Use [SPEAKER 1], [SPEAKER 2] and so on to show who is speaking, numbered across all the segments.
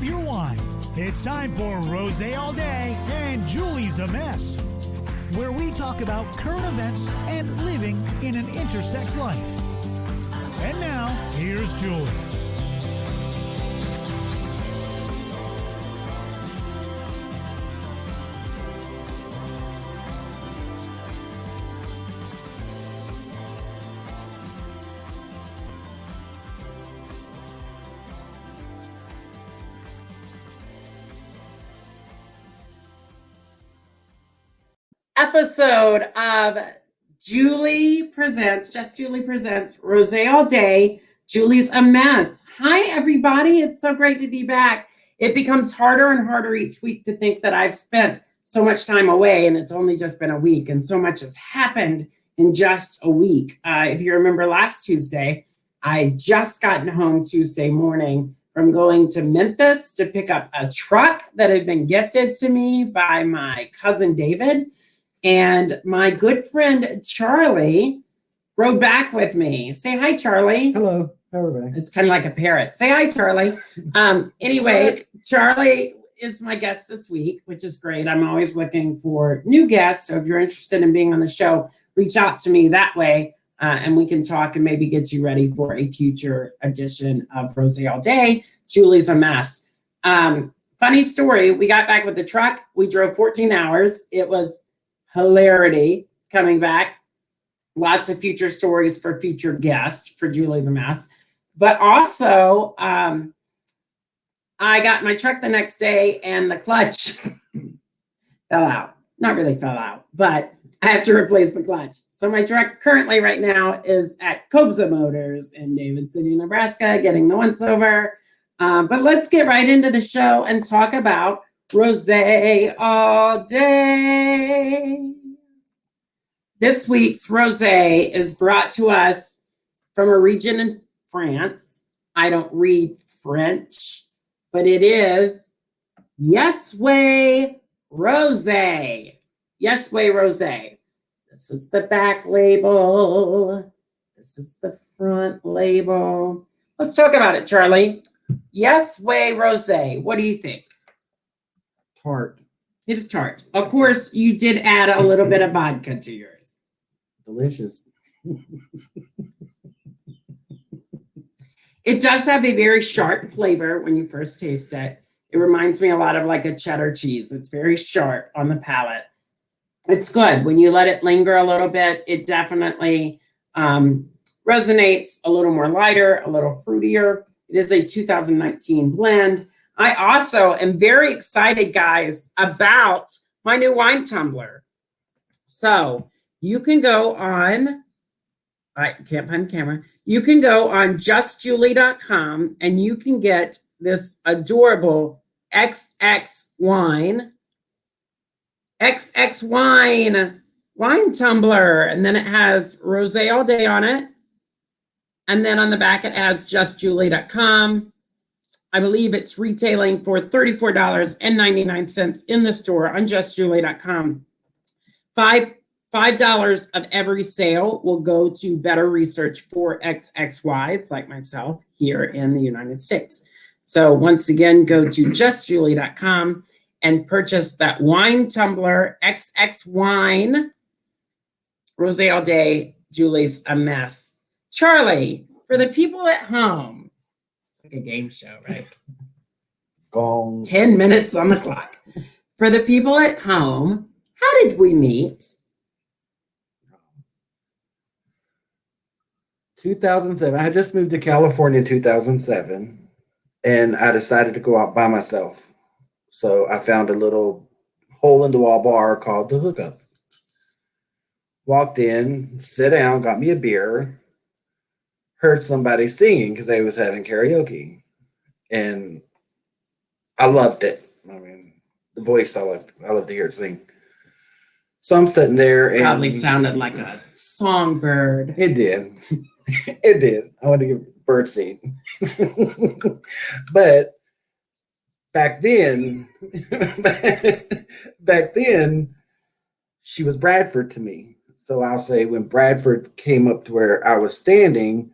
[SPEAKER 1] up your wine. It's time for Rosé All Day and Julie's a Mess, where we talk about current events and living in an intersex life. And now, here's Julie.
[SPEAKER 2] Episode of Julie Presents, Just Julie Presents, Rosé All Day, Julie's a Mess. Hi, everybody. It's so great to be back. It becomes harder and harder each week to think that I've spent so much time away, and it's only just been a week, and so much has happened in just a week. If you remember last Tuesday, I just gotten home Tuesday morning from going to Memphis to pick up a truck that had been gifted to me by my cousin David. And my good friend Charlie rode back with me. Say hi, Charlie.
[SPEAKER 3] Hello, everybody.
[SPEAKER 2] It's kind of like a parrot. Say hi, Charlie. Anyway, Charlie is my guest this week, which is great. I'm always looking for new guests. So if you're interested in being on the show, reach out to me that way. And we can talk and maybe get you ready for a future edition of Rosé All Day. Julie's a Mess. Funny story. We got back with the truck. We drove 14 hours. It was hilarity coming back. Lots of future stories for future guests for Julie's a Mess. But also, I got my truck the next day and the clutch fell out. Not really fell out, but I have to replace the clutch. So my truck currently right now is at Cobza Motors in David City, Nebraska, getting the once over. But let's get right into the show and talk about Rosé All Day. This week's Rosé is brought to us from a region in France. I don't read French, but it is Yes Way Rosé. Yes Way Rosé. This is the back label. This is the front label. Let's talk about it, Charlie. Yes Way Rosé. What do you think?
[SPEAKER 3] Tart.
[SPEAKER 2] It is tart. Of course, you did add a little bit of vodka to yours.
[SPEAKER 3] Delicious.
[SPEAKER 2] It does have a very sharp flavor when you first taste it. It reminds me a lot of like a cheddar cheese. It's very sharp on the palate. It's good. When you let it linger a little bit, it definitely resonates a little more lighter, a little fruitier. It is a 2019 blend. I also am very excited, guys, about my new wine tumbler. So you can go on, I can't find the camera. You can go on justjulie.com and you can get this adorable XX wine wine tumbler. And then it has Rosé All Day on it. And then on the back, it has justjulie.com. I believe it's retailing for $34.99 in the store on justjulie.com. $5 of every sale will go to better research for XXYs like myself here in the United States. So once again, go to justjulie.com and purchase that wine tumbler, XX Wine, Rosé All Day, Julie's a Mess. Charlie, for the people at home, like a game show, right?
[SPEAKER 3] Gong.
[SPEAKER 2] 10 minutes on the clock. For the people at home, how did we meet?
[SPEAKER 3] 2007. I had just moved to California in 2007, and I decided to go out by myself. So I found a little hole-in-the-wall bar called The Hookup. Walked in, sat down, got me a beer, heard somebody singing because they was having karaoke, and I loved it. I mean, the voice, I love to hear it sing. So I'm sitting there, and
[SPEAKER 2] Probably sounded like a songbird.
[SPEAKER 3] it did. It did. I want to give bird seed. But back then, she was Bradford to me. So I'll say when Bradford came up to where I was standing,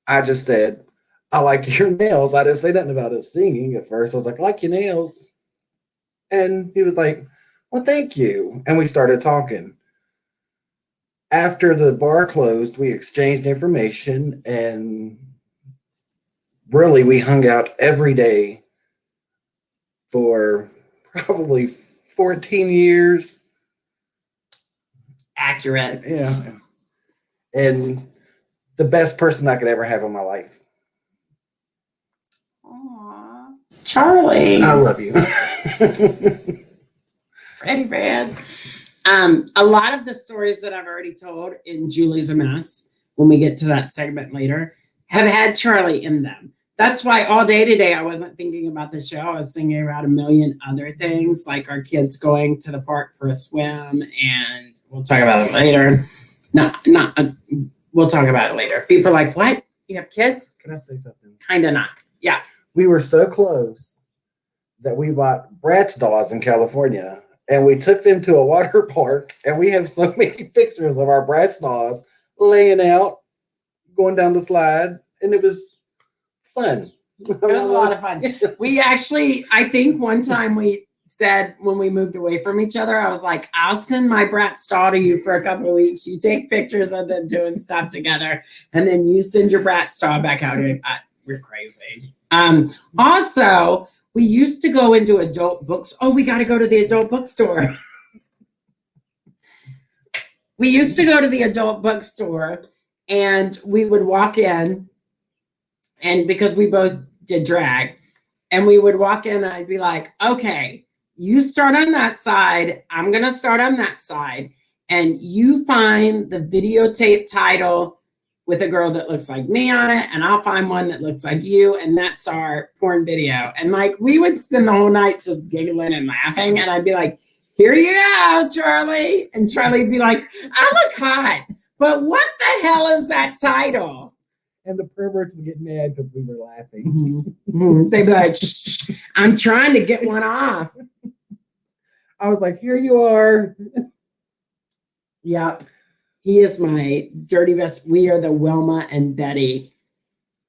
[SPEAKER 3] I just said, I like your nails. I didn't say nothing about it singing at first. I was like your nails. And he was like, well, thank you. And we started talking. After the bar closed, we exchanged information, and really we hung out every day for probably 14 years.
[SPEAKER 2] Accurate.
[SPEAKER 3] Yeah. And the best person I could ever have in my life.
[SPEAKER 2] Aww. Charlie.
[SPEAKER 3] I love you.
[SPEAKER 2] Freddie Brad. A lot of the stories that I've already told in Julie's a Mess, when we get to that segment later, have had Charlie in them. That's why all day today I wasn't thinking about the show. I was thinking about a million other things, like our kids going to the park for a swim, and we'll talk about it later. We'll talk about it later. People are like, what? You have kids?
[SPEAKER 3] Can I say something?
[SPEAKER 2] Kind of not. Yeah.
[SPEAKER 3] We were so close that we bought Bratz dolls in California, and we took them to a water park, and we have so many pictures of our Bratz dolls laying out, going down the slide, and it was fun.
[SPEAKER 2] It was a lot of fun. We actually, I think one time we said when we moved away from each other, I was like, I'll send my Bratz doll to you for a couple of weeks. You take pictures of them doing stuff together, and then you send your Bratz doll back out. We're crazy. Also, we used to go into adult books. Oh, we got to go to the adult bookstore. We used to go to the adult bookstore, and we would walk in, and because we both did drag, and we would walk in, and I'd be like, okay, you start on that side. I'm going to start on that side. And you find the videotape title with a girl that looks like me on it, and I'll find one that looks like you, and that's our porn video. And like, we would spend the whole night just giggling and laughing, and I'd be like, here you go, Charlie. And Charlie'd be like, I look hot, but what the hell is that title?
[SPEAKER 3] And the perverts would get mad because we were laughing.
[SPEAKER 2] They'd be like, shh, I'm trying to get one off.
[SPEAKER 3] I was like, here you are.
[SPEAKER 2] Yep. He is my dirty best. We are the Wilma and Betty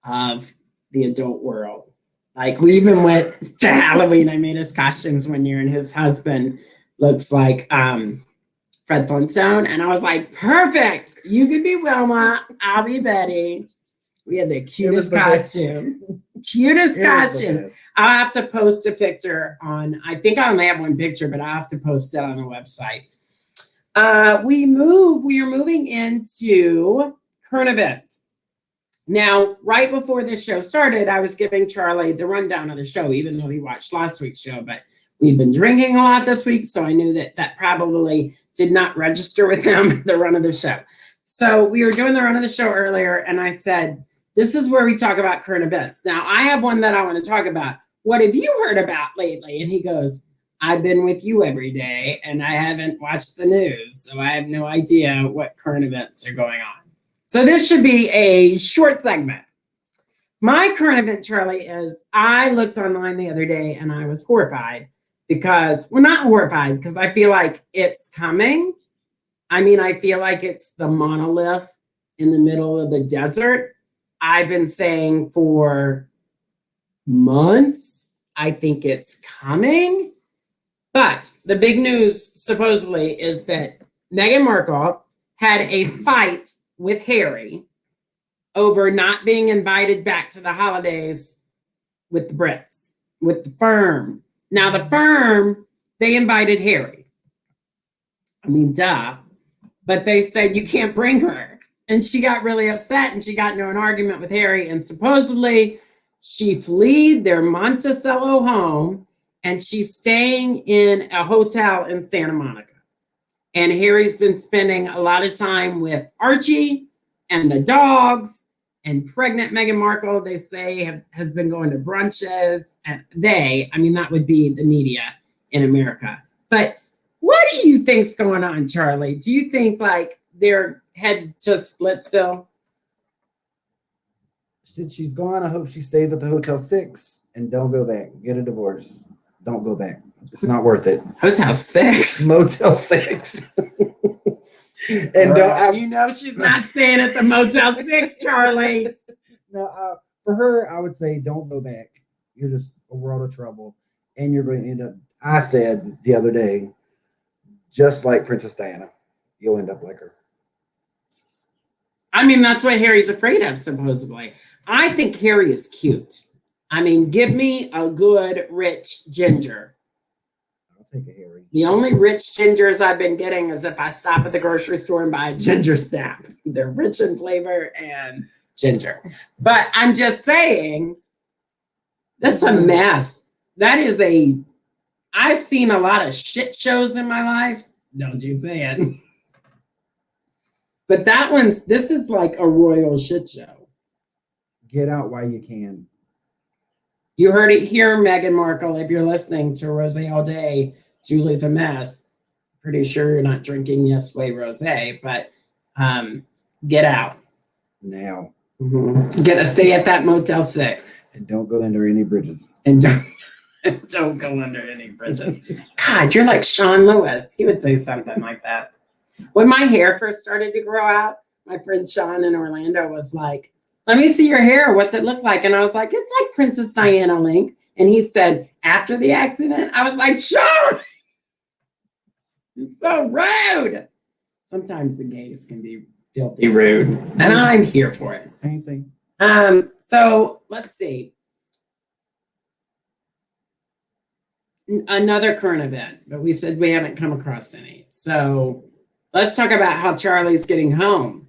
[SPEAKER 2] of the adult world. Like, we even went to Halloween. I made his costumes one year, and his husband looks like Fred Flintstone. And I was like, perfect. You could be Wilma. I'll be Betty. We had the cutest costumes. Cutest costumes. I'll have to post a picture on, I think I only have one picture, but I'll have to post it on the website. We are moving into current events. Now, right before this show started, I was giving Charlie the rundown of the show, even though he watched last week's show, but we've been drinking a lot this week, so I knew that probably did not register with him, the run of the show. So we were doing the run of the show earlier, and I said, this is where we talk about current events. Now, I have one that I want to talk about. What have you heard about lately? And he goes, I've been with you every day, and I haven't watched the news, so I have no idea what current events are going on. So this should be a short segment. My current event, Charlie, is I looked online the other day, and I was horrified because, well, not horrified, because I feel like it's coming. I mean, I feel like it's the monolith in the middle of the desert. I've been saying for months, I think it's coming. But the big news, supposedly, is that Meghan Markle had a fight with Harry over not being invited back to the holidays with the Brits, with the firm. Now, the firm, they invited Harry. I mean, duh. But they said, you can't bring her. And she got really upset, and she got into an argument with Harry, and supposedly she fled their Monticello home, and she's staying in a hotel in Santa Monica. And Harry's been spending a lot of time with Archie and the dogs, and pregnant Meghan Markle, they say, has been going to brunches. And that would be the media in America. But what do you think's going on, Charlie? Do you think like they're head to Splitsville?
[SPEAKER 3] Since she's gone, I hope she stays at the Hotel 6 and don't go back. Get a divorce. Don't go back. It's not worth it.
[SPEAKER 2] Hotel 6?
[SPEAKER 3] Motel 6. And
[SPEAKER 2] she's not staying at the Motel 6, Charlie.
[SPEAKER 3] No, For her, I would say don't go back. You're just a world of trouble. And you're going to end up, I said the other day, just like Princess Diana. You'll end up like her.
[SPEAKER 2] I mean, that's what Harry's afraid of, supposedly. I think Harry is cute. I mean, give me a good, rich ginger.
[SPEAKER 3] I'll take a Harry.
[SPEAKER 2] The only rich gingers I've been getting is if I stop at the grocery store and buy a ginger snap. They're rich in flavor and ginger. But I'm just saying, that's a mess. I've seen a lot of shit shows in my life. Don't you say it. But this is like a royal shit show.
[SPEAKER 3] Get out while you can.
[SPEAKER 2] You heard it here, Meghan Markle. If you're listening to Rosé all day, Julie's a mess. Pretty sure you're not drinking Yes Way Rosé, but get out.
[SPEAKER 3] Now.
[SPEAKER 2] Mm-hmm. Get to stay at that Motel 6.
[SPEAKER 3] And don't go under any bridges.
[SPEAKER 2] And don't go under any bridges. God, you're like Sean Lewis. He would say something like that. When my hair first started to grow out, my friend Sean in Orlando was like, let me see your hair. What's it look like? And I was like, it's like Princess Diana length. And he said, after the accident, I was like, Sean, it's so rude. Sometimes the gays can be filthy rude. And I'm here for it.
[SPEAKER 3] Anything.
[SPEAKER 2] So let's see. Another current event, but we said we haven't come across any. So let's talk about how Charlie's getting home.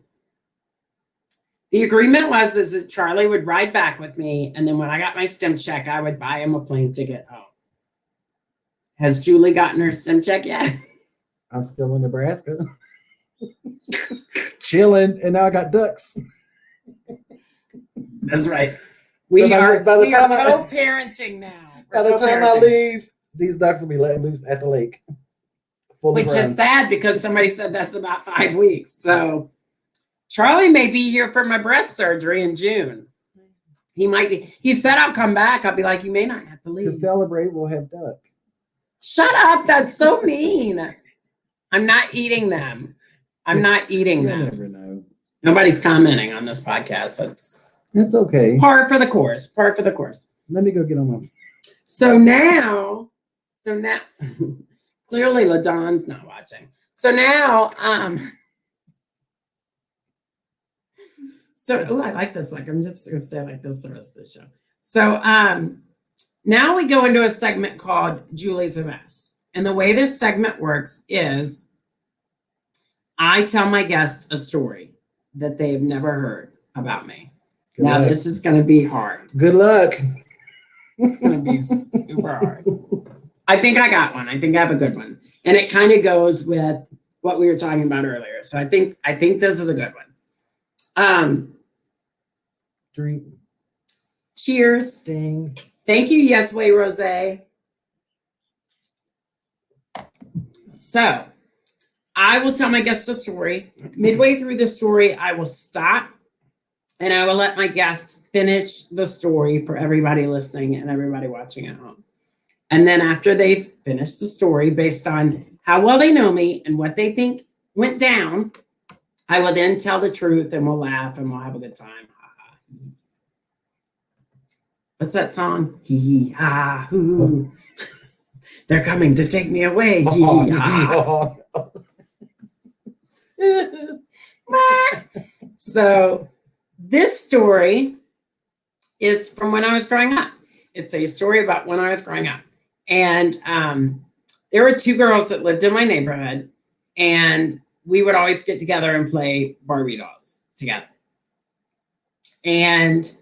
[SPEAKER 2] The agreement was that Charlie would ride back with me, and then when I got my STEM check, I would buy him a plane ticket home. Has Julie gotten her STEM check yet?
[SPEAKER 3] I'm still in Nebraska. Chilling, and now I got ducks.
[SPEAKER 2] That's right. We are co-parenting now.
[SPEAKER 3] By the time I leave, these ducks will be let loose at the lake.
[SPEAKER 2] Which is sad because somebody said that's about 5 weeks. So Charlie may be here for my breast surgery in June. He might be. He said I'll come back. I'll be like, you may not have to leave.
[SPEAKER 3] To celebrate, we'll have duck.
[SPEAKER 2] Shut up. That's so mean. I'm not eating them. I'm not eating them.
[SPEAKER 3] You never know.
[SPEAKER 2] Nobody's commenting on this podcast.
[SPEAKER 3] It's okay.
[SPEAKER 2] Par for the course. Par for the course.
[SPEAKER 3] Let me go get on my.
[SPEAKER 2] So now, clearly LaDon's not watching. So now, I like this. Like, I'm just going to stay like this the rest of the show. So now we go into a segment called Julie's a Mess. And the way this segment works is I tell my guests a story that they've never heard about me.
[SPEAKER 3] Good
[SPEAKER 2] now,
[SPEAKER 3] luck.
[SPEAKER 2] this is going to be hard.
[SPEAKER 3] Good luck.
[SPEAKER 2] It's going to be super hard. I think I got one. I think I have a good one. And it kind of goes with what we were talking about earlier. So I think this is a good one.
[SPEAKER 3] Drink.
[SPEAKER 2] Cheers.
[SPEAKER 3] Sting.
[SPEAKER 2] Thank you, Yes Way Rosé. So I will tell my guest a story. Midway through the story, I will stop and I will let my guest finish the story for everybody listening and everybody watching at home. And then after they've finished the story, based on how well they know me and what they think went down, I will then tell the truth and we'll laugh and we'll have a good time. What's that song? Hee ha hoo. They're coming to take me away. Hee ha. So this story is from when I was growing up. It's a story about when I was growing up. And there were two girls that lived in my neighborhood, and we would always get together and play Barbie dolls together. And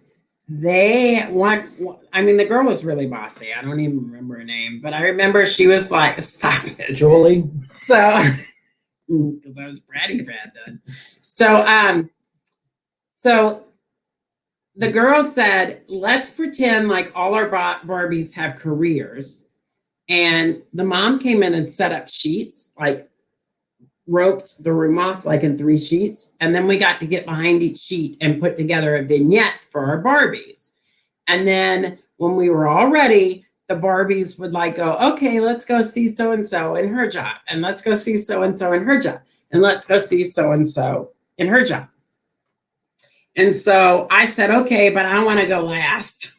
[SPEAKER 2] the girl was really bossy. I don't even remember her name, but I remember she was like, stop it.
[SPEAKER 3] Julie.
[SPEAKER 2] So, because I was bratty bad then. So the girl said, let's pretend like all our Barbies have careers. And the mom came in and set up sheets, like roped the room off like in 3 sheets. And then we got to get behind each sheet and put together a vignette for our Barbies. And then when we were all ready, the Barbies would like go, okay, let's go see so-and-so in her job. And let's go see so-and-so in her job. And let's go see so-and-so in her job. And so I said, okay, but I want to go last.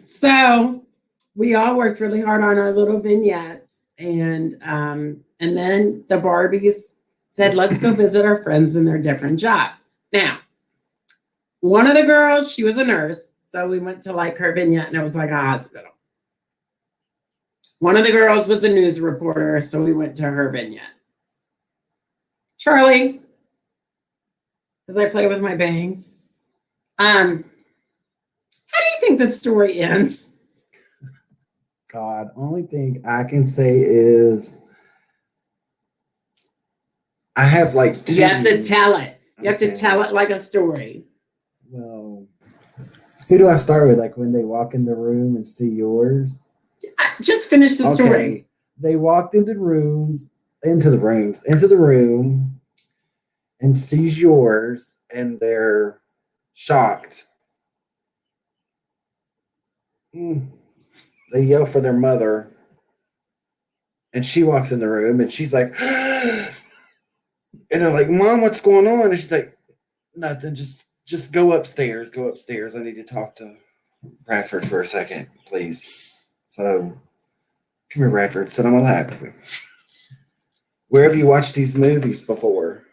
[SPEAKER 2] So we all worked really hard on our little vignettes. And then the Barbies said, let's go visit our friends in their different jobs. Now, one of the girls, she was a nurse. So we went to like her vignette and it was like a hospital. One of the girls was a news reporter. So we went to her vignette. Charlie, as I play with my bangs, how do you think the story ends?
[SPEAKER 3] God, only thing I can say is I have like
[SPEAKER 2] You have to tell it. You have to
[SPEAKER 3] Okay.
[SPEAKER 2] tell it like a story.
[SPEAKER 3] Well, who do I start with? Like when they walk in the room and see yours?
[SPEAKER 2] Just finish the story.
[SPEAKER 3] Okay. They walked into the room and sees yours and they're shocked. They yell for their mother and she walks in the room and she's like, and they're like, Mom, what's going on? And she's like, nothing, just go upstairs. I need to talk to Bradford for a second, please. So come here, Bradford, sit on my lap. Where have you watched these movies before?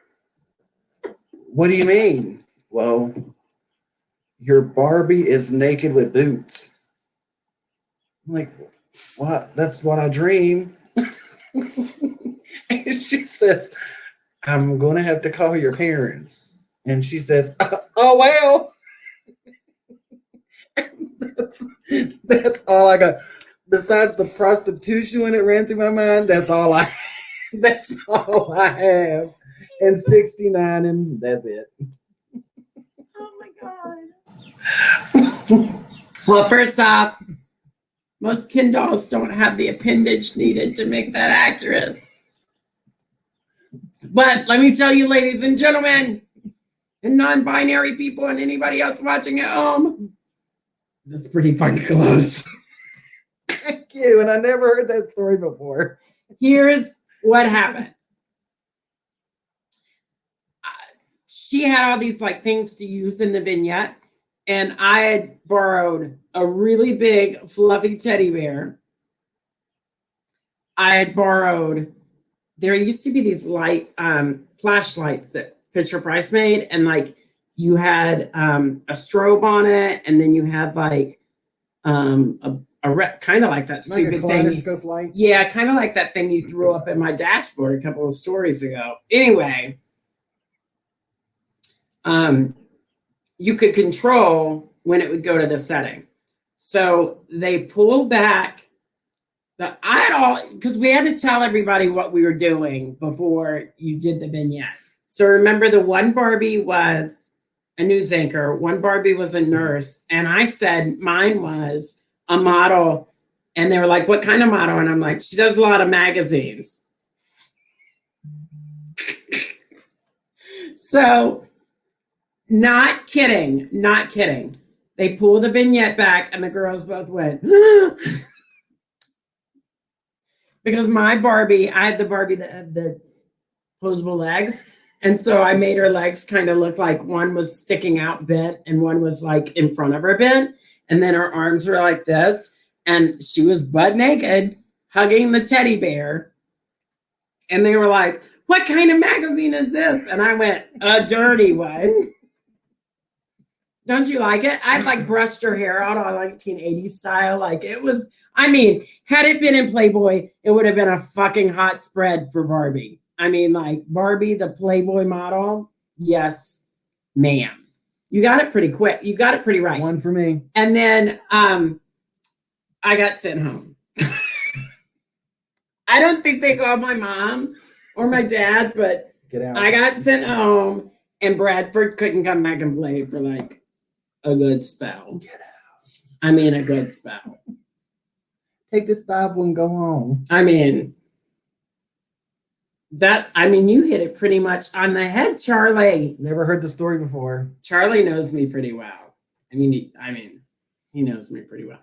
[SPEAKER 3] What do you mean? Well, your Barbie is naked with boots. I'm like, what? That's what I dream. And she says, I'm going to have to call your parents. And she says, oh, well. That's all I got. Besides the prostitution when it ran through my mind, that's all I have. And 69, and that's it.
[SPEAKER 2] Oh my God. Well, first off, most Ken dolls don't have the appendage needed to make that accurate. But let me tell you, ladies and gentlemen, and non-binary people and anybody else watching at home, that's pretty fucking close.
[SPEAKER 3] Thank you. And I never heard that story before.
[SPEAKER 2] Here's what happened. She had all these like things to use in the vignette, and I had borrowed a really big fluffy teddy bear. I had borrowed, there used to be these light flashlights that Fisher Price made, and like you had a strobe on it, and then you had like kind of like that stupid
[SPEAKER 3] like a
[SPEAKER 2] thing.
[SPEAKER 3] kaleidoscope light?
[SPEAKER 2] Yeah, kind of like that thing you threw up in my dashboard a couple of stories ago. Anyway, you could control when it would go to the setting. So they pulled back because we had to tell everybody what we were doing before you did the vignette. So remember, the one Barbie was a news anchor, one Barbie was a nurse, and I said mine was a model. And they were like, what kind of model? And I'm like, she does a lot of magazines. So not kidding. They pulled the vignette back and the girls both went, because my Barbie, I had the Barbie that had the posable legs. And so I made her legs kind of look like one was sticking out bent and one was like in front of her bent. And then her arms were like this. And she was butt naked, hugging the teddy bear. And they were like, what kind of magazine is this? And I went, a dirty one. Don't you like it? I like brushed her hair out on 1980s style. Like it was, I mean, had it been in Playboy, it would have been a fucking hot spread for Barbie. I mean, like Barbie, the Playboy model. Yes, ma'am. You got it pretty quick. You got it pretty right.
[SPEAKER 3] One for me.
[SPEAKER 2] And then I got sent home. I don't think they called my mom or my dad, but
[SPEAKER 3] Get out.
[SPEAKER 2] I got sent home and Bradford couldn't come back and play for like a good spell.
[SPEAKER 3] Get out.
[SPEAKER 2] I mean, a good spell.
[SPEAKER 3] Take this Bible and go home.
[SPEAKER 2] I mean, you hit it pretty much on the head, Charlie.
[SPEAKER 3] Never heard the story before.
[SPEAKER 2] Charlie knows me pretty well. I mean, He knows me pretty well.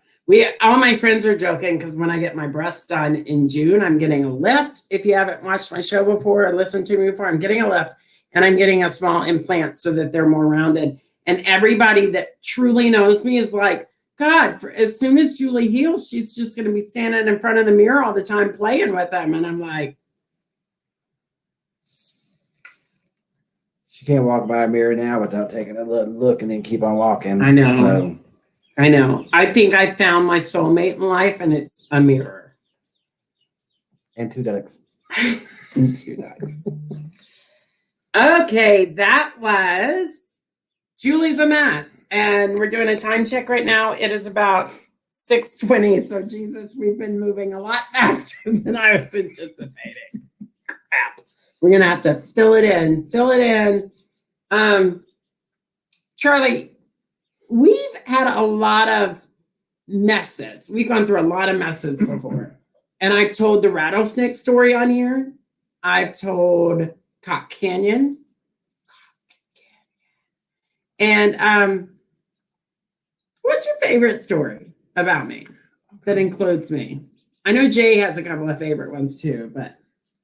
[SPEAKER 2] All my friends are joking because when I get my breasts done in June, I'm getting a lift. If you haven't watched my show before or listened to me before, I'm getting a lift and I'm getting a small implant so that they're more rounded. And everybody that truly knows me is like, God, as soon as Julie heals, she's just going to be standing in front of the mirror all the time playing with them. And I'm like,
[SPEAKER 3] She can't walk by a mirror now without taking a look and then keep on walking.
[SPEAKER 2] I know.
[SPEAKER 3] So.
[SPEAKER 2] I know. I think I found my soulmate in life, and it's a mirror.
[SPEAKER 3] And 2 ducks.
[SPEAKER 2] And 2 ducks. Okay, that was Julie's a Mess. And we're doing a time check right now. It is about 6:20. So, Jesus, we've been moving a lot faster than I was anticipating. Crap. We're going to have to fill it in. Charlie, we've had a lot of messes. We've gone through a lot of messes before. And I've told the rattlesnake story on here. I've told Cock Canyon. And what's your favorite story about me that includes me? I know Jay has a couple of favorite ones too, but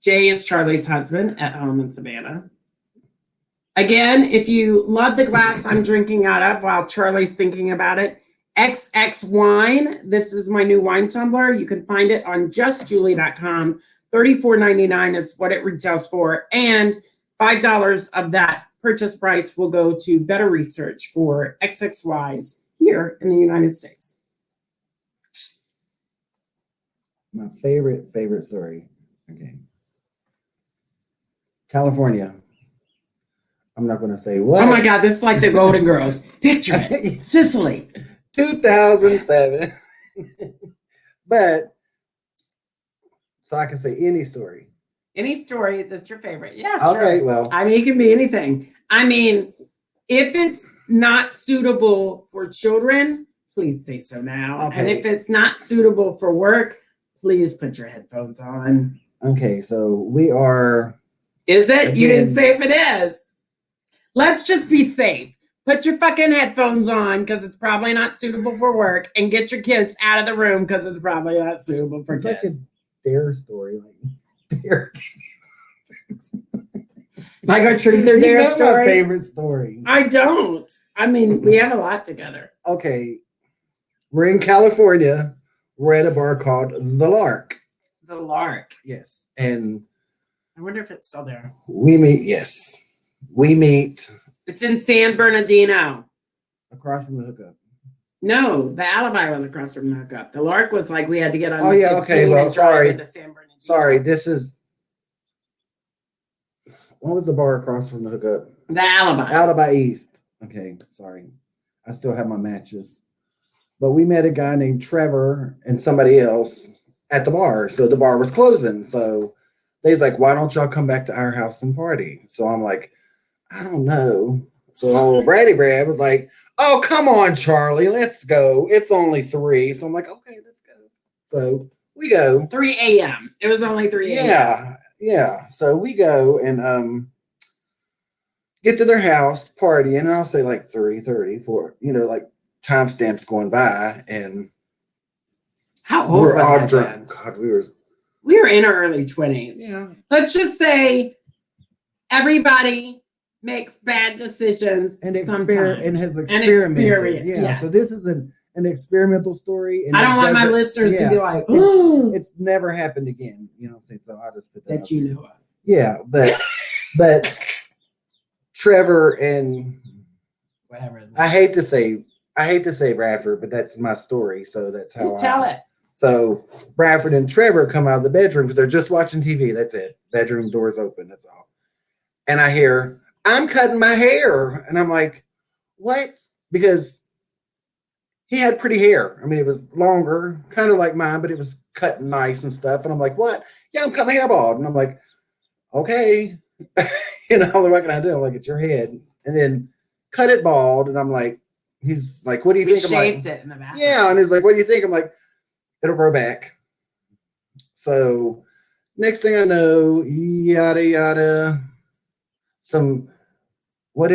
[SPEAKER 2] Jay is Charlie's husband at home in Savannah. Again, if you love the glass I'm drinking out of while Charlie's thinking about it, XX Wine. This is my new wine tumbler. You can find it on justjulie.com. $34.99 is what it retails for. And $5 of that purchase price will go to better research for XXYs here in the United States.
[SPEAKER 3] My favorite story. Okay. California. I'm not going to say what.
[SPEAKER 2] Oh my God, this is like the Golden Girls. Picture it. Sicily.
[SPEAKER 3] 2007. But, so I can say any story.
[SPEAKER 2] Any story that's your favorite. Yeah, sure.
[SPEAKER 3] Okay, well.
[SPEAKER 2] I mean, it can be anything. I mean, if it's not suitable for children, please say so now.
[SPEAKER 3] Okay.
[SPEAKER 2] And if it's not suitable for work, please put your headphones on.
[SPEAKER 3] Okay, so we are.
[SPEAKER 2] Is it?
[SPEAKER 3] Again,
[SPEAKER 2] you didn't say if it is. Let's just be safe. Put your fucking headphones on because it's probably not suitable for work, and get your kids out of the room because it's probably not suitable for
[SPEAKER 3] it's
[SPEAKER 2] kids.
[SPEAKER 3] Like it's their story. Like their.
[SPEAKER 2] Like a truth or
[SPEAKER 3] You
[SPEAKER 2] dare
[SPEAKER 3] know
[SPEAKER 2] story.
[SPEAKER 3] My favorite story.
[SPEAKER 2] I don't. I mean, we have a lot together.
[SPEAKER 3] Okay, we're in California. We're at a bar called The Lark.
[SPEAKER 2] The Lark.
[SPEAKER 3] Yes, and
[SPEAKER 2] I wonder if it's still there.
[SPEAKER 3] we meet. Yes, we meet
[SPEAKER 2] It's in San Bernardino.
[SPEAKER 3] across from the hookup.
[SPEAKER 2] No, the Alibi was across from the hookup. The Lark was like we had to get on
[SPEAKER 3] Oh,
[SPEAKER 2] the
[SPEAKER 3] yeah,
[SPEAKER 2] 15
[SPEAKER 3] okay, well,
[SPEAKER 2] and drive
[SPEAKER 3] sorry.
[SPEAKER 2] into San Bernardino.
[SPEAKER 3] Sorry, this is. What was the bar across from the hookup?
[SPEAKER 2] The Alibi.
[SPEAKER 3] Alibi East. Okay, sorry. I still have my matches. But we met a guy named Trevor and somebody else at the bar. So the bar was closing. So they's like, why don't y'all come back to our house and party? So I'm like, I don't know. So Brady Brad was like, oh, come on, Charlie, let's go. It's only 3. So I'm like, okay, let's go. So we go.
[SPEAKER 2] 3 a.m. It was only 3 a.m.
[SPEAKER 3] Yeah. So we go and get to their house, party, and I'll say like 3:30 for, like timestamps going by, and
[SPEAKER 2] How old
[SPEAKER 3] we're
[SPEAKER 2] was
[SPEAKER 3] all
[SPEAKER 2] that
[SPEAKER 3] drunk.
[SPEAKER 2] then?
[SPEAKER 3] God,
[SPEAKER 2] We were in our early 20s.
[SPEAKER 3] yeah.
[SPEAKER 2] Let's just say everybody makes bad decisions
[SPEAKER 3] And
[SPEAKER 2] sometimes.
[SPEAKER 3] and has
[SPEAKER 2] And
[SPEAKER 3] experimented.
[SPEAKER 2] experience,
[SPEAKER 3] Yeah.
[SPEAKER 2] yes.
[SPEAKER 3] So this is an experimental story. And
[SPEAKER 2] I don't want my listeners to be like, oh,
[SPEAKER 3] it's never happened again. So I'll just put that
[SPEAKER 2] that
[SPEAKER 3] out
[SPEAKER 2] you
[SPEAKER 3] there.
[SPEAKER 2] know of.
[SPEAKER 3] Yeah, but Trevor and
[SPEAKER 2] Whatever his name
[SPEAKER 3] I hate
[SPEAKER 2] is.
[SPEAKER 3] to say Bradford, but that's my story. So that's how
[SPEAKER 2] Just tell it.
[SPEAKER 3] So Bradford and Trevor come out of the bedroom because they're just watching TV. That's it. Bedroom doors open. That's all. And I hear, I'm cutting my hair. And I'm like, what? Because he had pretty hair. I mean, it was longer, kind of like mine, but it was cut nice and stuff. And I'm like, what? Yeah, I'm cutting my hair bald. And I'm like, okay. What can I do? I'm like, it's your head. And then cut it bald. And I'm like, he's like, what do you
[SPEAKER 2] We
[SPEAKER 3] think? I'm like,
[SPEAKER 2] shaved it in the bathroom.
[SPEAKER 3] yeah. And he's like, what do you think? I'm like, it'll grow back. So next thing I know, yada, yada, what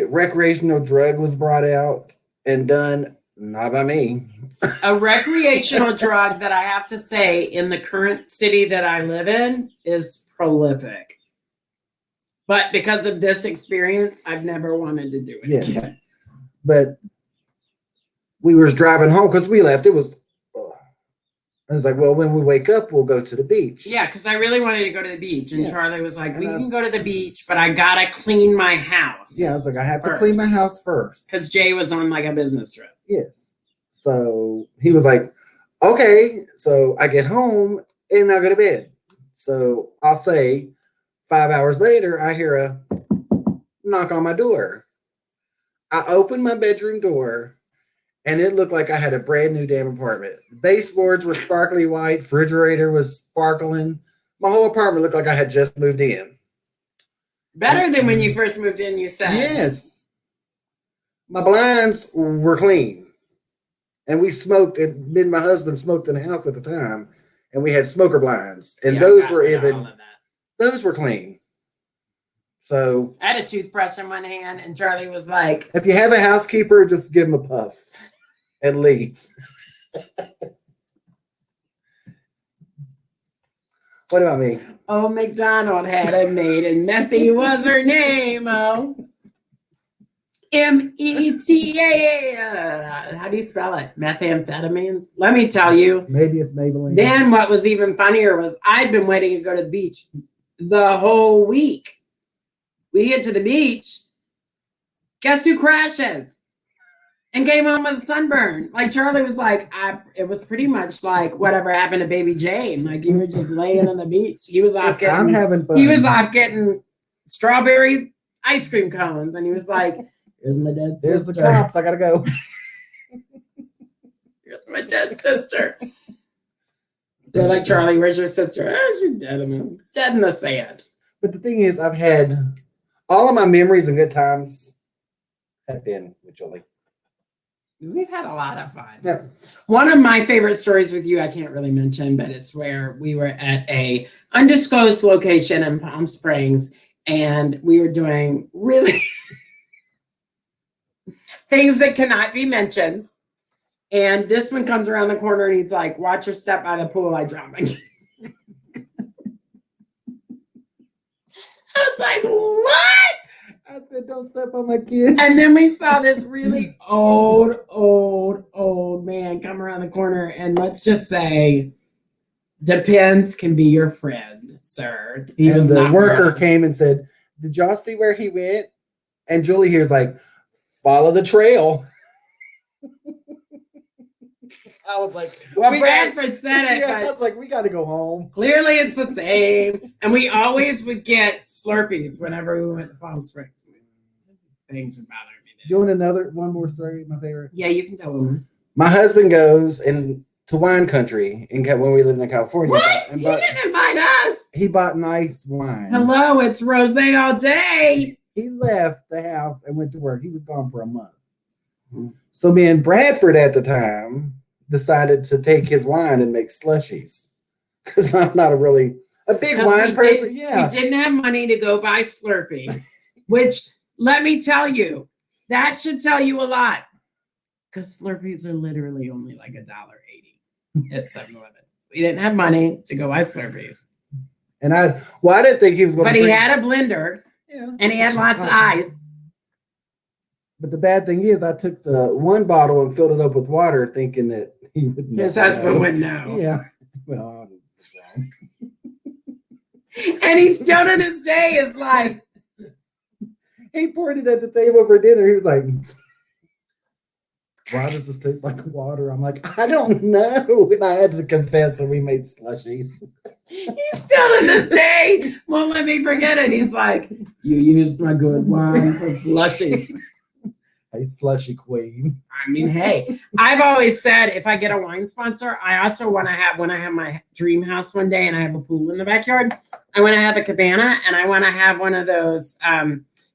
[SPEAKER 3] recreational drug was brought out and done Not by me.
[SPEAKER 2] A recreational drug that I have to say in the current city that I live in is prolific. But because of this experience, I've never wanted to do it.
[SPEAKER 3] Yes.
[SPEAKER 2] Again.
[SPEAKER 3] But we was driving home because we left. I was like, well, when we wake up, we'll go to the beach.
[SPEAKER 2] Yeah, because I really wanted to go to the beach. And
[SPEAKER 3] Yeah.
[SPEAKER 2] Charlie was like,
[SPEAKER 3] And
[SPEAKER 2] we
[SPEAKER 3] I
[SPEAKER 2] can
[SPEAKER 3] was-
[SPEAKER 2] go to the beach, but I got to clean my house.
[SPEAKER 3] Yeah, I was like, I have to clean my house first.
[SPEAKER 2] Because Jay was on like a business trip.
[SPEAKER 3] Yes. So he was like, okay. So I get home and I go to bed. So I'll say 5 hours later, I hear a knock on my door. I open my bedroom door and it looked like I had a brand new damn apartment. The baseboards were sparkly white, refrigerator was sparkling. My whole apartment looked like I had just moved in.
[SPEAKER 2] Better than when you first moved in, you said.
[SPEAKER 3] Yes. My blinds were clean. And we smoked, and me and my husband smoked in the house at the time. And we had smoker blinds. And
[SPEAKER 2] Yeah,
[SPEAKER 3] those
[SPEAKER 2] got
[SPEAKER 3] were
[SPEAKER 2] rid of all
[SPEAKER 3] even,
[SPEAKER 2] of that.
[SPEAKER 3] those were clean. So
[SPEAKER 2] I had a toothbrush in one hand, and Charlie was like,
[SPEAKER 3] if you have a housekeeper, just give them a puff. At least. What about me?
[SPEAKER 2] oh, McDonald had a maid, and Methy was her name. Oh. META. How do you spell it? Methamphetamines? Let me tell you.
[SPEAKER 3] Maybe it's Maybelline.
[SPEAKER 2] Then what was even funnier was I'd been waiting to go to the beach the whole week. We get to the beach. Guess who crashes? And came home with a sunburn. Like Charlie was like, it was pretty much like whatever happened to Baby Jane. Like you were just laying on the beach. He was off
[SPEAKER 3] I'm having fun.
[SPEAKER 2] He was off getting strawberry ice cream cones, and he was like, "Here's my dead
[SPEAKER 3] There's
[SPEAKER 2] sister.
[SPEAKER 3] the cops. I gotta go.
[SPEAKER 2] Here's my dead sister." They're like, "Charlie, where's your sister?" "Oh, she's dead. I'm dead in the sand."
[SPEAKER 3] But the thing is, I've had all of my memories and good times have been with Julie.
[SPEAKER 2] We've had a lot of fun.
[SPEAKER 3] Yeah.
[SPEAKER 2] One of my favorite stories with you, I can't really mention, but it's where we were at a undisclosed location in Palm Springs, and we were doing really things that cannot be mentioned. And this one comes around the corner and he's like, "Watch your step by the pool, I drown again." I was like, "What?"
[SPEAKER 3] I said, don't step on my kids.
[SPEAKER 2] And then we saw this really old man come around the corner, and let's just say, depends can be your friend, sir. He
[SPEAKER 3] And
[SPEAKER 2] was
[SPEAKER 3] the
[SPEAKER 2] not
[SPEAKER 3] worker
[SPEAKER 2] wrong.
[SPEAKER 3] came and said, did y'all see where he went? And Julie here's like, follow the trail. I was like,
[SPEAKER 2] Well,
[SPEAKER 3] we
[SPEAKER 2] Bradford said it,
[SPEAKER 3] yeah, I
[SPEAKER 2] but
[SPEAKER 3] was like, we got to go home.
[SPEAKER 2] clearly it's the same. And we always would get Slurpees whenever we went to Palm Springs. Things that bothered me.
[SPEAKER 3] Do you want one more story? My favorite.
[SPEAKER 2] Yeah, you can tell them.
[SPEAKER 3] My husband goes to wine country when we lived in California.
[SPEAKER 2] What?
[SPEAKER 3] And
[SPEAKER 2] You didn't invite us.
[SPEAKER 3] he bought nice wine.
[SPEAKER 2] Hello, it's Rosé all day.
[SPEAKER 3] He left the house and went to work. He was gone for a month. So me and Bradford at the time decided to take his wine and make slushies. Because I'm not a big wine person.
[SPEAKER 2] We didn't have money to go buy Slurpees, which let me tell you, that should tell you a lot. Because Slurpees are literally only like $1.80 at 7-Eleven. We didn't have money to go buy Slurpees.
[SPEAKER 3] And I didn't think he was going to.
[SPEAKER 2] But he had a blender, and he had lots of ice.
[SPEAKER 3] But the bad thing is, I took the one bottle and filled it up with water, thinking that he would.
[SPEAKER 2] His husband would know.
[SPEAKER 3] Yeah. Well, I'm wrong.
[SPEAKER 2] And he still to this day is like,
[SPEAKER 3] He poured it at the table for dinner. He was like, why does this taste like water? I'm like, I don't know. And I had to confess that we made slushies.
[SPEAKER 2] he still to this day won't let me forget it. He's like, you used my good wine for slushies.
[SPEAKER 3] Hey, slushy queen.
[SPEAKER 2] I mean, hey, I've always said if I get a wine sponsor, I also want to have, when I have my dream house one day and I have a pool in the backyard, I want to have a cabana, and I want to have one of those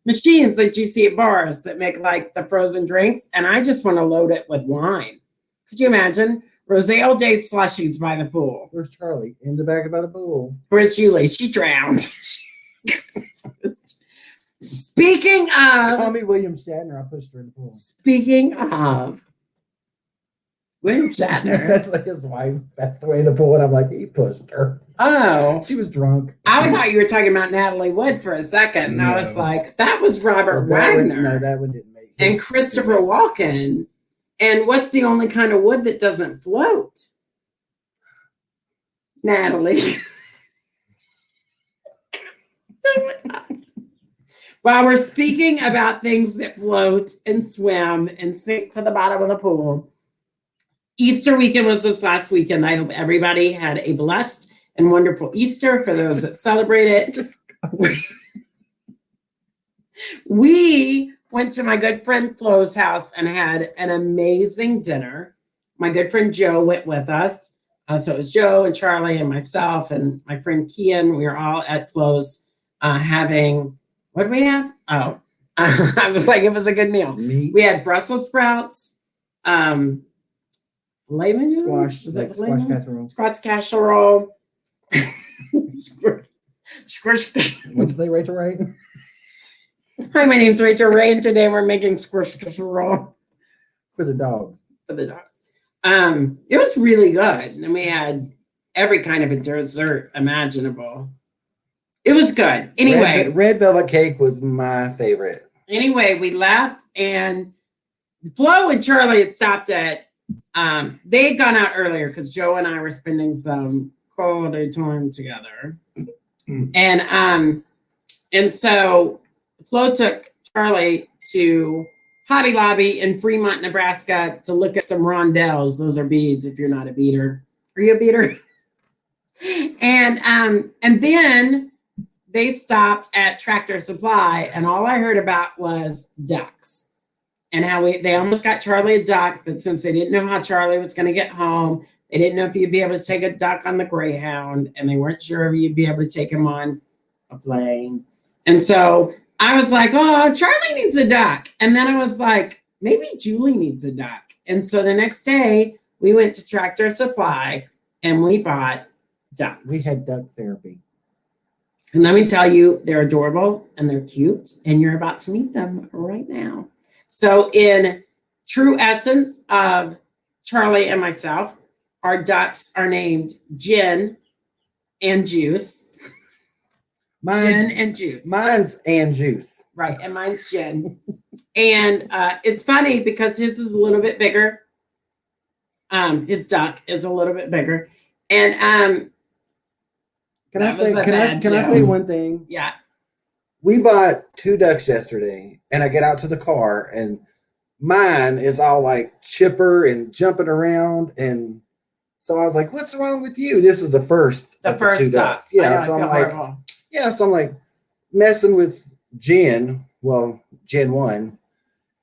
[SPEAKER 2] machines that you see at bars that make like the frozen drinks, and I just want to load it with wine. Could you imagine? Rosé all day slushies by the pool.
[SPEAKER 3] Where's Charlie? In the back of the pool.
[SPEAKER 2] Where's Juleigh? She drowned. Speaking
[SPEAKER 3] Call
[SPEAKER 2] of,
[SPEAKER 3] me William Shatner. I pushed her in the pool.
[SPEAKER 2] speaking of, William Shatner.
[SPEAKER 3] That's like his wife. That's the way to pull it. I'm like, he pushed her.
[SPEAKER 2] Oh.
[SPEAKER 3] She was drunk.
[SPEAKER 2] I thought you were talking about Natalie Wood for a second. And I was like, that was Robert Wagner.
[SPEAKER 3] That one didn't make
[SPEAKER 2] and Christopher Walken. And what's the only kind of wood that doesn't float? Natalie. Oh my God. While we're speaking about things that float and swim and sink to the bottom of the pool, Easter weekend was this last weekend. I hope everybody had a blessed and wonderful Easter for those that celebrate it. We went to my good friend Flo's house and had an amazing dinner. My good friend Joe went with us. So it was Joe and Charlie and myself and my friend Kian. We were all at Flo's having, what did we have? Oh, I was like, it was a good meal.
[SPEAKER 3] Meat.
[SPEAKER 2] We had Brussels sprouts, lemon
[SPEAKER 3] Squash, like squash casserole.
[SPEAKER 2] Squash casserole. Squish.
[SPEAKER 3] What'd you say, Rachel Ray?
[SPEAKER 2] Hi, my name's Rachel Ray, and today we're making squish casserole
[SPEAKER 3] For the dogs.
[SPEAKER 2] for the dogs. It was really good, and we had every kind of a dessert imaginable. It was good. Anyway,
[SPEAKER 3] red velvet cake was my favorite.
[SPEAKER 2] Anyway, we left, and Flo and Charlie had stopped at. They had gone out earlier because Joe and I were spending some quality time together, and so Flo took Charlie to Hobby Lobby in Fremont, Nebraska, to look at some rondelles. Those are beads. If you're not a beater, are you a beater? and then they stopped at Tractor Supply, and all I heard about was ducks and how they almost got Charlie a duck, but since they didn't know how Charlie was going to get home, they didn't know if you'd be able to take a duck on the Greyhound, and they weren't sure if you'd be able to take him on a plane. And so I was like, oh, Charlie needs a duck. And then I was like, maybe Julie needs a duck. And so the next day we went to Tractor Supply and we bought ducks.
[SPEAKER 3] We had duck therapy.
[SPEAKER 2] And let me tell you, they're adorable and they're cute, and you're about to meet them right now. So in true essence of Charlie and myself, our ducks are named Gin and Juice. Gin and Juice.
[SPEAKER 3] Mine's and Juice.
[SPEAKER 2] Right, and mine's Gin. And it's funny because his is a little bit bigger. His duck is a little bit bigger. And
[SPEAKER 3] Can I say one thing?
[SPEAKER 2] Yeah.
[SPEAKER 3] We bought 2 ducks yesterday, and I get out to the car, and mine is all like chipper and jumping around, and so I was like, "What's wrong with you?" This is the first.
[SPEAKER 2] The first
[SPEAKER 3] 2 ducks.
[SPEAKER 2] duck.
[SPEAKER 3] Yeah. So I'm like,
[SPEAKER 2] horrible.
[SPEAKER 3] yeah. So I'm like messing with Jen. Well, Gen 1,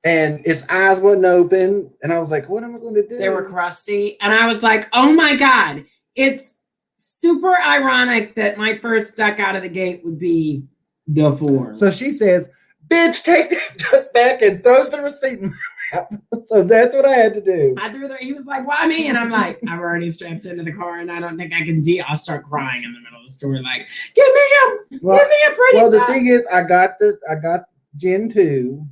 [SPEAKER 3] and its eyes wasn't open, and I was like, "What am I going to do?"
[SPEAKER 2] They were crusty, and I was like, "Oh my God!" It's super ironic that my first duck out of the gate would be the form.
[SPEAKER 3] So she says, "Bitch, take that duck back," and throws the receipt in my lap. So that's what I had to do.
[SPEAKER 2] He was like, "Why me?" And I'm like, "I'm already strapped into the car, and I don't think I can deal." I'll start crying in the middle of the store, like, "Give me a pretty
[SPEAKER 3] Well, the
[SPEAKER 2] duck."
[SPEAKER 3] thing is, I got Gen 2,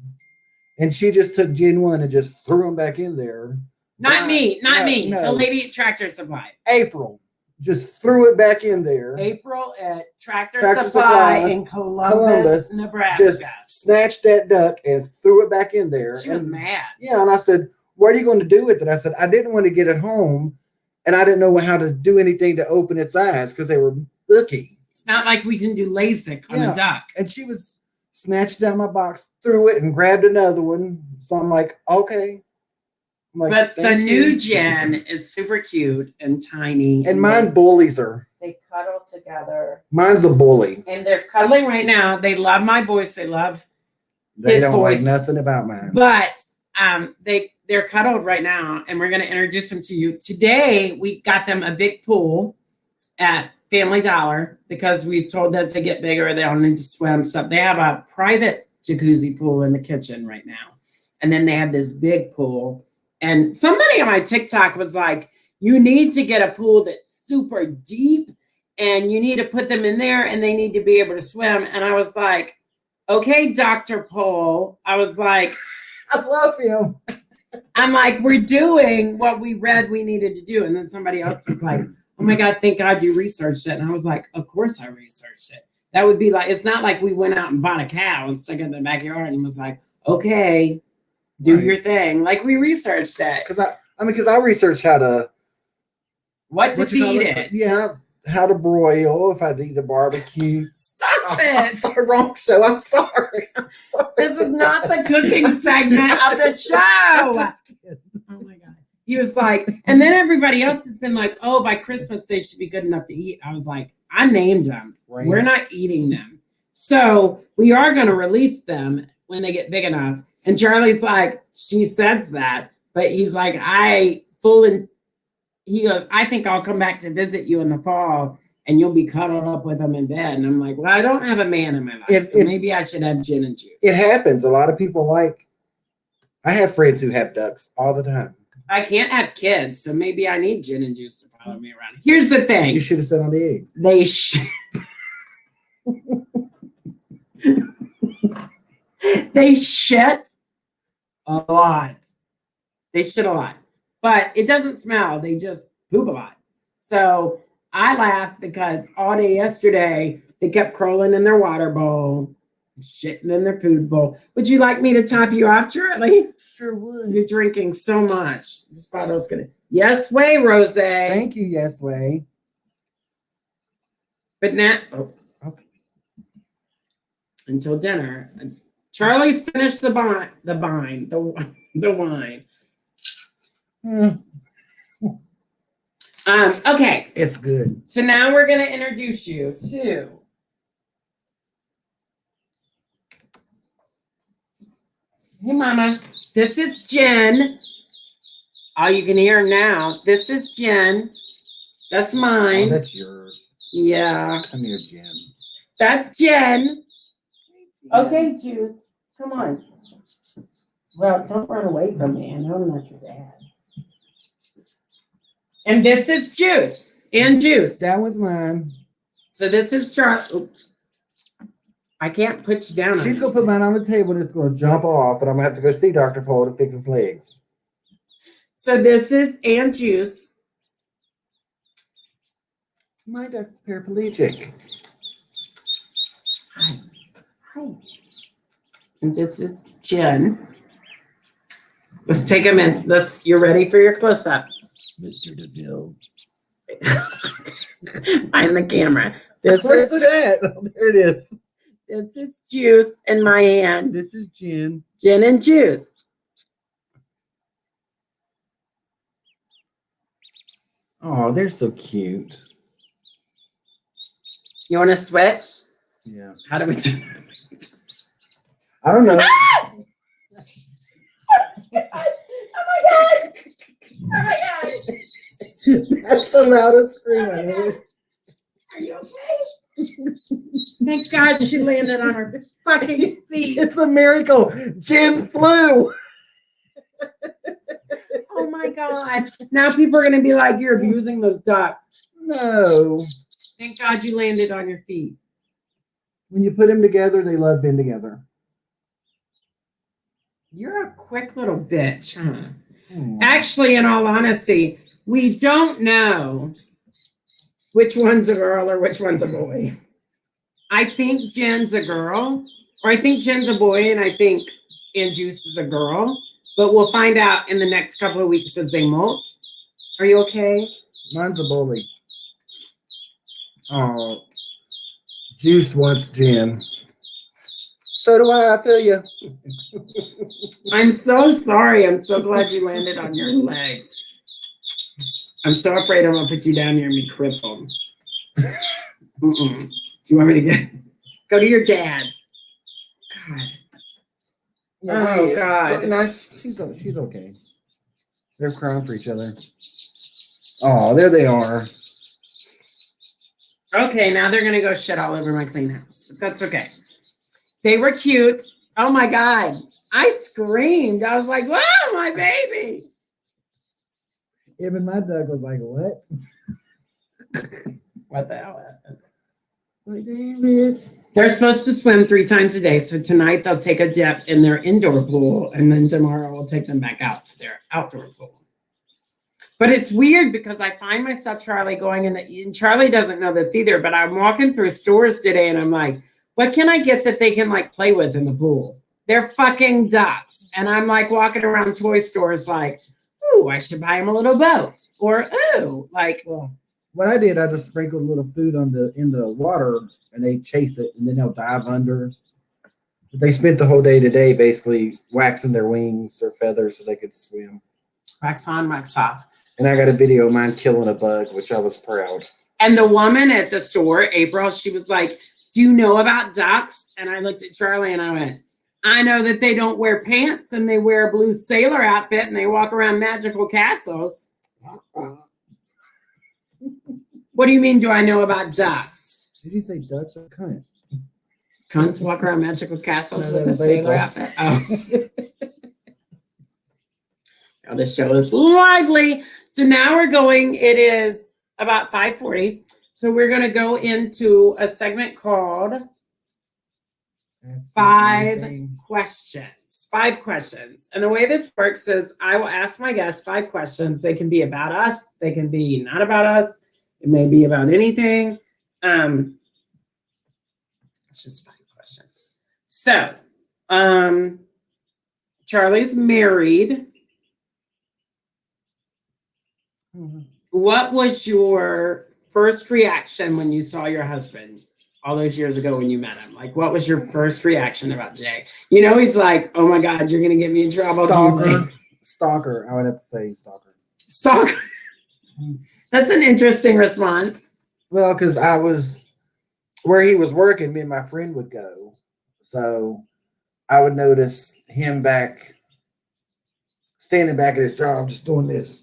[SPEAKER 3] and she just took Gen 1 and just threw them back in there.
[SPEAKER 2] Not me.
[SPEAKER 3] No.
[SPEAKER 2] The lady at Tractor Supply.
[SPEAKER 3] April just threw it back in there.
[SPEAKER 2] April at Tractor
[SPEAKER 3] Supply
[SPEAKER 2] Supply in Columbus, Nebraska.
[SPEAKER 3] Just snatched that duck and threw it back in there.
[SPEAKER 2] She was mad.
[SPEAKER 3] Yeah, and I said, "What are you going to do with it?" I said, "I didn't want to get it home, and I didn't know how to do anything to open its eyes because they were icky."
[SPEAKER 2] It's not like we can do LASIK on a duck.
[SPEAKER 3] And she was snatched down my box, threw it, and grabbed another one. So I'm like, okay.
[SPEAKER 2] But the new Gen is super cute and tiny.
[SPEAKER 3] And mine bullies her.
[SPEAKER 2] They cuddle together.
[SPEAKER 3] Mine's a bully.
[SPEAKER 2] And they're cuddling right now. They love my voice. They love
[SPEAKER 3] They
[SPEAKER 2] his
[SPEAKER 3] don't
[SPEAKER 2] voice.
[SPEAKER 3] like nothing about mine.
[SPEAKER 2] But they're cuddled right now, and we're going to introduce them to you. Today, we got them a big pool at Family Dollar because we told them as they get bigger, they all need to swim stuff. They have a private jacuzzi pool in the kitchen right now. And then they have this big pool. And somebody on my TikTok was like, you need to get a pool that's super deep and you need to put them in there and they need to be able to swim. And I was like, okay, Dr. Pole. I was like,
[SPEAKER 3] I love him.
[SPEAKER 2] I'm like, we're doing what we read we needed to do. And then somebody else was like, oh my God, thank God you researched it. And I was like, of course I researched it. That would be like, it's not like we went out and bought a cow and stuck it in the backyard and was like, okay, do your thing. Like we researched it.
[SPEAKER 3] Because I researched
[SPEAKER 2] what to feed it.
[SPEAKER 3] Yeah, how to broil, if I'd eat a barbecue.
[SPEAKER 2] Stop it.
[SPEAKER 3] The wrong show. I'm sorry.
[SPEAKER 2] This is not the cooking segment of the show. Oh my God. He was like, and then everybody else has been like, oh, by Christmas they should be good enough to eat. I was like, I named them. Right. We're not eating them. So we are going to release them when they get big enough. And Charlie's like, she says that, but he's like, he goes, I think I'll come back to visit you in the fall and you'll be cuddled up with them in bed. And I'm like, well, I don't have a man in my life, so maybe I should have gin and juice.
[SPEAKER 3] It happens. A lot of people I have friends who have ducks all the time.
[SPEAKER 2] I can't have kids, so maybe I need gin and juice to follow me around. Here's the thing.
[SPEAKER 3] You should have said on the eggs.
[SPEAKER 2] They shit a lot. They shit a lot. But it doesn't smell. They just poop a lot. So I laugh because all day yesterday, they kept crawling in their water bowl, shitting in their food bowl. Would you like me to top you off, Juleigh?
[SPEAKER 3] Sure would.
[SPEAKER 2] You're drinking so much. This bottle's going to... Yes way, Rosé.
[SPEAKER 3] Thank you, yes way.
[SPEAKER 2] But now... Oh, okay. Until dinner. Charlie's finished the wine. Okay.
[SPEAKER 3] It's good.
[SPEAKER 2] So now we're going to introduce you to... Hey, Mama. This is Jen. Oh, you can hear her now. This is Jen. That's mine.
[SPEAKER 3] Oh, that's yours.
[SPEAKER 2] Yeah.
[SPEAKER 3] Come here, Jen.
[SPEAKER 2] That's Jen. Okay, Juice. Come on. Well, don't run away from me. I know I'm not your dad. And this is Juice. And Juice.
[SPEAKER 3] That was mine.
[SPEAKER 2] So this is Charlie. Oops. I can't put you down.
[SPEAKER 3] She's going to put mine on the table and it's going to jump off, and I'm going to have to go see Dr. Paul to fix his legs.
[SPEAKER 2] So this is Aunt Juice.
[SPEAKER 3] My duck's paraplegic.
[SPEAKER 2] Hi. And this is Jen. Let's take him in. You're ready for your close-up.
[SPEAKER 3] Mr. DeVille.
[SPEAKER 2] Find the camera.
[SPEAKER 3] Where's it at? Oh, there it is.
[SPEAKER 2] This is Juice in my hand.
[SPEAKER 3] This is Jen.
[SPEAKER 2] Jen and Juice.
[SPEAKER 3] Oh, they're so cute.
[SPEAKER 2] You want to switch?
[SPEAKER 3] Yeah.
[SPEAKER 2] How do we do that?
[SPEAKER 3] I don't know.
[SPEAKER 2] Ah! Oh my God! Oh my God!
[SPEAKER 3] That's the loudest scream I heard.
[SPEAKER 2] Are you okay? Thank God she landed on her fucking feet.
[SPEAKER 3] It's a miracle. Jen flew.
[SPEAKER 2] Oh my God. Now people are going to be like, you're abusing those ducks.
[SPEAKER 3] No.
[SPEAKER 2] Thank God you landed on your feet.
[SPEAKER 3] When you put them together, they love being together.
[SPEAKER 2] You're a quick little bitch, huh? Actually, in all honesty, we don't know which one's a girl or which one's a boy. I think Jen's a girl, or I think Jen's a boy, and I think Aunt Juice is a girl. But we'll find out in the next couple of weeks as they molt. Are you okay?
[SPEAKER 3] Mine's a bully. Oh, Juice wants Jen. So do I feel you.
[SPEAKER 2] I'm so sorry. I'm so glad you landed on your legs. I'm so afraid I'm going to put you down here and be crippled. Do you want me to go to your dad? God. Oh, God.
[SPEAKER 3] No, she's okay. They're crying for each other. Oh, there they are.
[SPEAKER 2] Okay, now they're going to go shit all over my clean house. But that's okay. They were cute. Oh, my God. I screamed. I was like, wow, my baby.
[SPEAKER 3] Even my dog was like, what?
[SPEAKER 2] What the hell happened?
[SPEAKER 3] Like, damn it.
[SPEAKER 2] They're supposed to swim 3 times a day. So tonight they'll take a dip in their indoor pool, and then tomorrow we'll take them back out to their outdoor pool. But it's weird because I find myself, Charlie, going in, and Charlie doesn't know this either, but I'm walking through stores today and I'm like, what can I get that they can like play with in the pool? They're fucking ducks. And I'm like walking around toy stores like, ooh, I should buy them a little boat. Or, ooh, like.
[SPEAKER 3] Well, what I did, I just sprinkled a little food in the water and they chase it and then they'll dive under. But they spent the whole day today basically waxing their wings, their feathers so they could swim.
[SPEAKER 2] Wax on, wax off.
[SPEAKER 3] And I got a video of mine killing a bug, which I was proud.
[SPEAKER 2] And the woman at the store, April, she was like, do you know about ducks? And I looked at Charlie and I went, I know that they don't wear pants and they wear a blue sailor outfit and they walk around magical castles. What do you mean, do I know about ducks?
[SPEAKER 3] Did you say ducks or cunt?
[SPEAKER 2] Cunts walk around magical castles
[SPEAKER 3] No,
[SPEAKER 2] with a
[SPEAKER 3] that's
[SPEAKER 2] sailor
[SPEAKER 3] April.
[SPEAKER 2] outfit. Oh. Now this show is lively. So now we're going, it is about 5:40. So we're going to go into a segment called Five Questions. 5 questions. And the way this works is I will ask my guests 5 questions. They can be about us. They can be not about us. It may be about anything. It's just 5 questions. So, Charlie's married.
[SPEAKER 3] Mm-hmm.
[SPEAKER 2] What was your first reaction when you saw your husband all those years ago when you met him? Like, what was your first reaction about Jay? You know, he's like, oh my God, you're going to get me in trouble.
[SPEAKER 3] Stalker. Stalker. I would have to say stalker.
[SPEAKER 2] Stalker. That's an interesting response.
[SPEAKER 3] Well, because I was where he was working, me and my friend would go. So I would notice him standing back at his job, just doing this.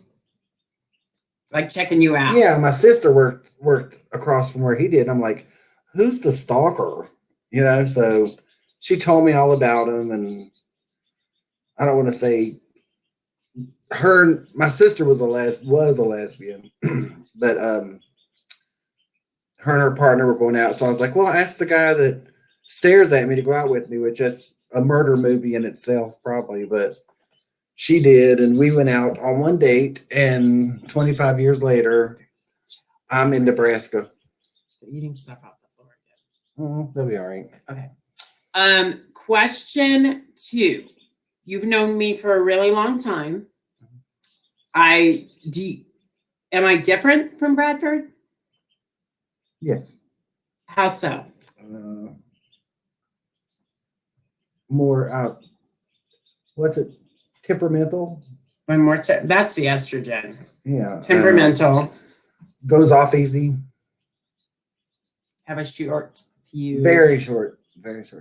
[SPEAKER 2] Like checking you out.
[SPEAKER 3] Yeah, my sister worked across from where he did. I'm like, who's the stalker? You know, so she told me all about him, and I don't want to say my sister was a lesbian, but her and her partner were going out. So I was like, well, ask the guy that stares at me to go out with me, which is a murder movie in itself, probably, but she did, and we went out on one date, and 25 years later, I'm in Nebraska.
[SPEAKER 2] They're eating stuff off the floor again.
[SPEAKER 3] That'll be all right.
[SPEAKER 2] Okay. Question 2. You've known me for a really long time. Am I different from Bradford?
[SPEAKER 3] Yes.
[SPEAKER 2] How so?
[SPEAKER 3] More, what's it? Temperamental.
[SPEAKER 2] That's the estrogen.
[SPEAKER 3] Yeah.
[SPEAKER 2] Temperamental.
[SPEAKER 3] Goes off easy.
[SPEAKER 2] Have a short fuse.
[SPEAKER 3] Very short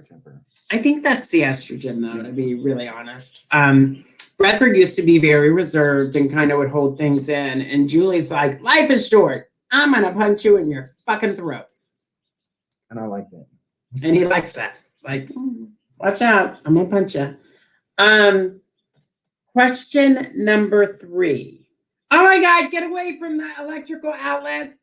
[SPEAKER 3] temper.
[SPEAKER 2] I think that's the estrogen, though, to be really honest. Bradford used to be very reserved and kind of would hold things in. And Julie's like, life is short. I'm going to punch you in your fucking throat.
[SPEAKER 3] And I like that.
[SPEAKER 2] And he likes that. Like, watch out. I'm going to punch you. Question number 3. Oh my God, get away from the electrical outlets.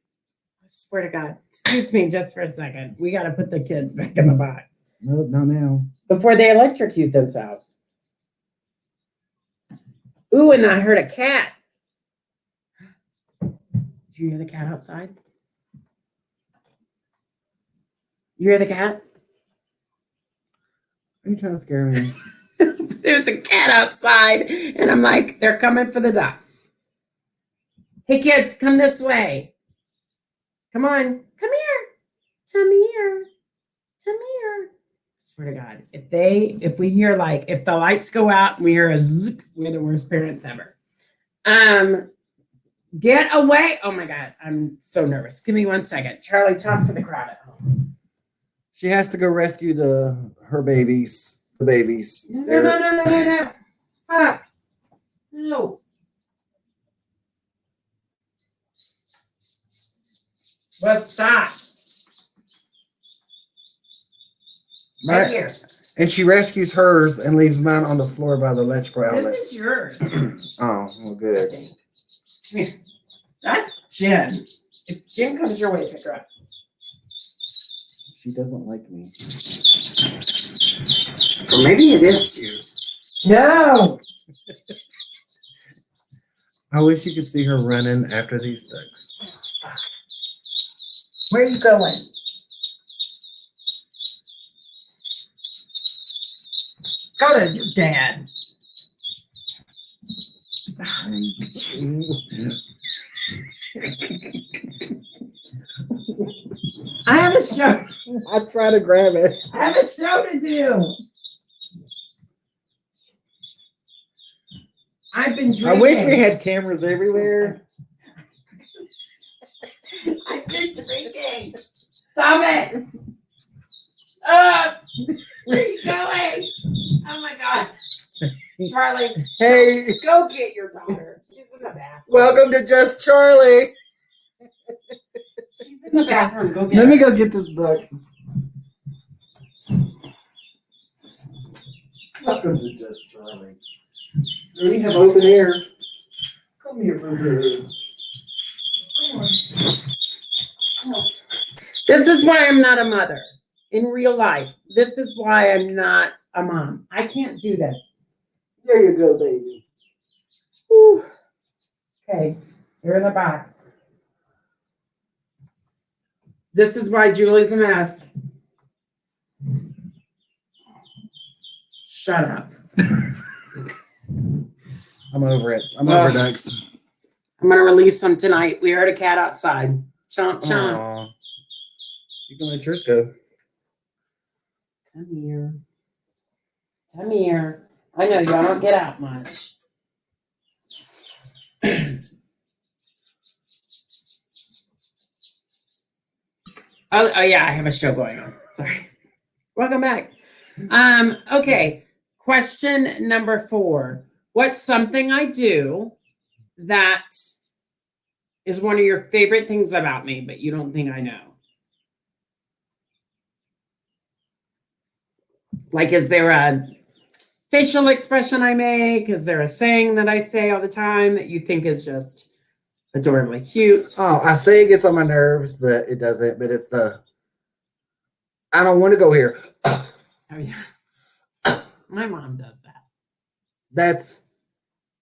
[SPEAKER 2] I swear to God. Excuse me just for a second. We got to put the kids back in the box.
[SPEAKER 3] Nope, not now.
[SPEAKER 2] Before they electrocute themselves. Ooh, and I heard a cat. Did you hear the cat outside? You hear the cat?
[SPEAKER 3] Are you trying to scare me?
[SPEAKER 2] There's a cat outside, and I'm like, they're coming for the ducks. Hey, kids, come this way. Come on. Come here. Come here. Come here. I swear to God, if we hear if the lights go out and we hear a zzz, we're the worst parents ever. Get away. Oh my God, I'm so nervous. Give me 1 second. Charlie, talk to the crowd at home.
[SPEAKER 3] She has to go rescue her babies. The babies.
[SPEAKER 2] No. Fuck. No. Well, stop. Right here.
[SPEAKER 3] And she rescues hers and leaves mine on the floor by the electrical outlet.
[SPEAKER 2] This is yours.
[SPEAKER 3] Oh, well, good.
[SPEAKER 2] Come here. That's Jen. If Jen comes your way, pick her up.
[SPEAKER 3] She doesn't like me.
[SPEAKER 2] Or maybe it is juice. No.
[SPEAKER 3] I wish you could see her running after these ducks.
[SPEAKER 2] Where are you going? Go to your dad. I have a show.
[SPEAKER 3] I try to grab it.
[SPEAKER 2] I have a show to do. I've been drinking.
[SPEAKER 3] I wish we had cameras everywhere.
[SPEAKER 2] I've been drinking. Stop it. Where are you going? Oh my God. Charlie.
[SPEAKER 3] Hey.
[SPEAKER 2] Go get your daughter. She's in the bathroom.
[SPEAKER 3] Welcome to Just Charlie.
[SPEAKER 2] She's in the bathroom. Go get
[SPEAKER 3] Let
[SPEAKER 2] her.
[SPEAKER 3] me go get this duck. Welcome to Just Charlie. We have open air. Come here, baby.
[SPEAKER 2] This is why I'm not a mother in real life. This is why I'm not a mom. I can't do this.
[SPEAKER 3] There you go, baby.
[SPEAKER 2] Whew. Okay, you're in the box. This is why Julie's a mess. Shut up.
[SPEAKER 3] I'm over it. I'm over ducks.
[SPEAKER 2] I'm gonna release them tonight. We heard a cat outside. Chomp chomp.
[SPEAKER 3] Aww. You can let yours go.
[SPEAKER 2] Come here. Come here. I know y'all don't get out much. Oh yeah, I have a show going on. Sorry. Welcome back. Okay. Question number 4. What's something I do that is one of your favorite things about me, but you don't think I know? Like, is there a facial expression I make? Is there a saying that I say all the time that you think is just adorably cute?
[SPEAKER 3] Oh, I say it gets on my nerves, but it doesn't. But it's the I don't want to go here.
[SPEAKER 2] Oh, yeah. My mom does that.
[SPEAKER 3] That's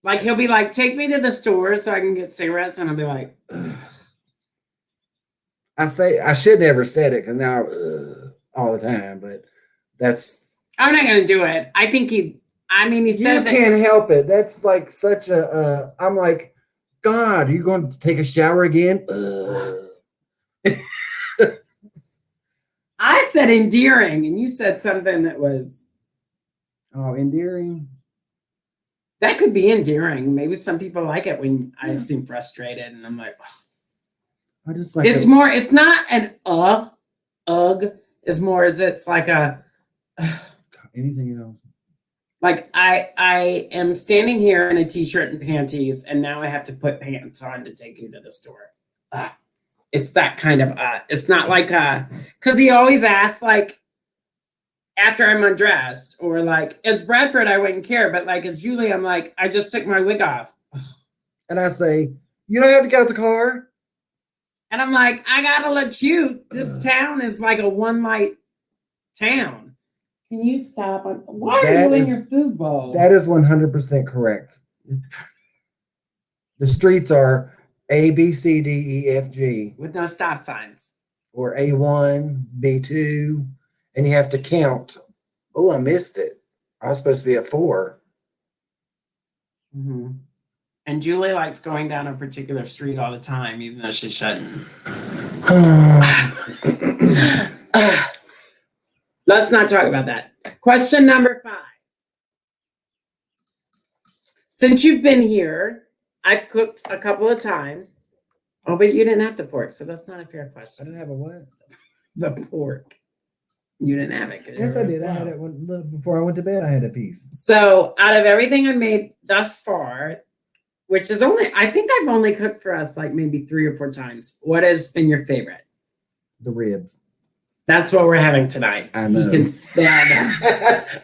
[SPEAKER 2] like, he'll be like, take me to the store so I can get cigarettes. And I'll be like, ugh.
[SPEAKER 3] I should never said it because now all the time, but that's
[SPEAKER 2] I'm not going to do it. I think he says
[SPEAKER 3] you can't help it. That's like such a, I'm like, God, are you going to take a shower again?
[SPEAKER 2] I said endearing, and you said something that was.
[SPEAKER 3] Oh, endearing.
[SPEAKER 2] That could be endearing. Maybe some people like it when I seem frustrated, and I'm like,
[SPEAKER 3] I just like
[SPEAKER 2] it's more. It's not an ugh. It's more as it's like a.
[SPEAKER 3] Anything else?
[SPEAKER 2] Like I am standing here in a t-shirt and panties, and now I have to put pants on to take you to the store. It's that kind of it's not like because he always asks like after I'm undressed, or like as Bradford I wouldn't care, but like as Julie I'm like I just took my wig off,
[SPEAKER 3] and I say you don't have to get out the car,
[SPEAKER 2] and I'm like I gotta look cute. This town is like a one light town. Can you stop? Why are you in your food bowl?
[SPEAKER 3] That is 100% correct. The streets are A, B, C, D, E, F, G.
[SPEAKER 2] With no stop signs.
[SPEAKER 3] Or A1, B2, and you have to count. Oh, I missed it. I was supposed to be at 4.
[SPEAKER 2] Mm-hmm. And Julie likes going down a particular street all the time, even though she shouldn't. Let's not talk about that. Question number 5. Since you've been here, I've cooked a couple of times. Oh, but you didn't have the pork, so that's not a fair question.
[SPEAKER 3] I didn't have a what?
[SPEAKER 2] The pork. You didn't have it.
[SPEAKER 3] Yes, I did. I had it before I went to bed. I had a piece.
[SPEAKER 2] So out of everything I've made thus far, which is I think I've only cooked for us like maybe 3 or 4 times. What has been your favorite?
[SPEAKER 3] The ribs.
[SPEAKER 2] That's what we're having tonight.
[SPEAKER 3] I know.
[SPEAKER 2] He can smell them.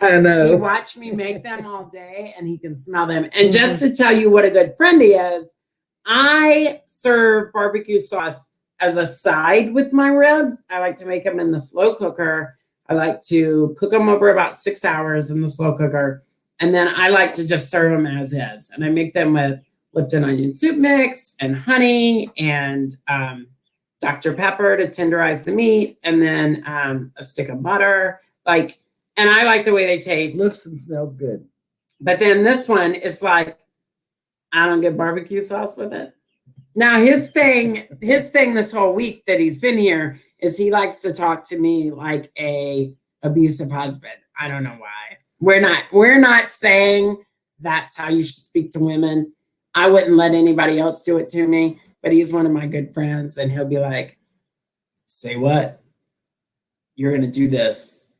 [SPEAKER 3] I know.
[SPEAKER 2] He watched me make them all day, and he can smell them. And just to tell you what a good friend he is, I serve barbecue sauce as a side with my ribs, I like to make them in the slow cooker. I like to cook them over about 6 hours in the slow cooker. And then I like to just serve them as is. And I make them with Lipton onion soup mix and honey and Dr. Pepper to tenderize the meat. And then a stick of butter. Like, and I like the way they taste.
[SPEAKER 3] Looks and smells good.
[SPEAKER 2] But then this one is like, I don't get barbecue sauce with it. Now his thing this whole week that he's been here is he likes to talk to me like a abusive husband. I don't know why. We're not saying that's how you should speak to women. I wouldn't let anybody else do it to me, but he's one of my good friends and he'll be like, say what? You're going to do this.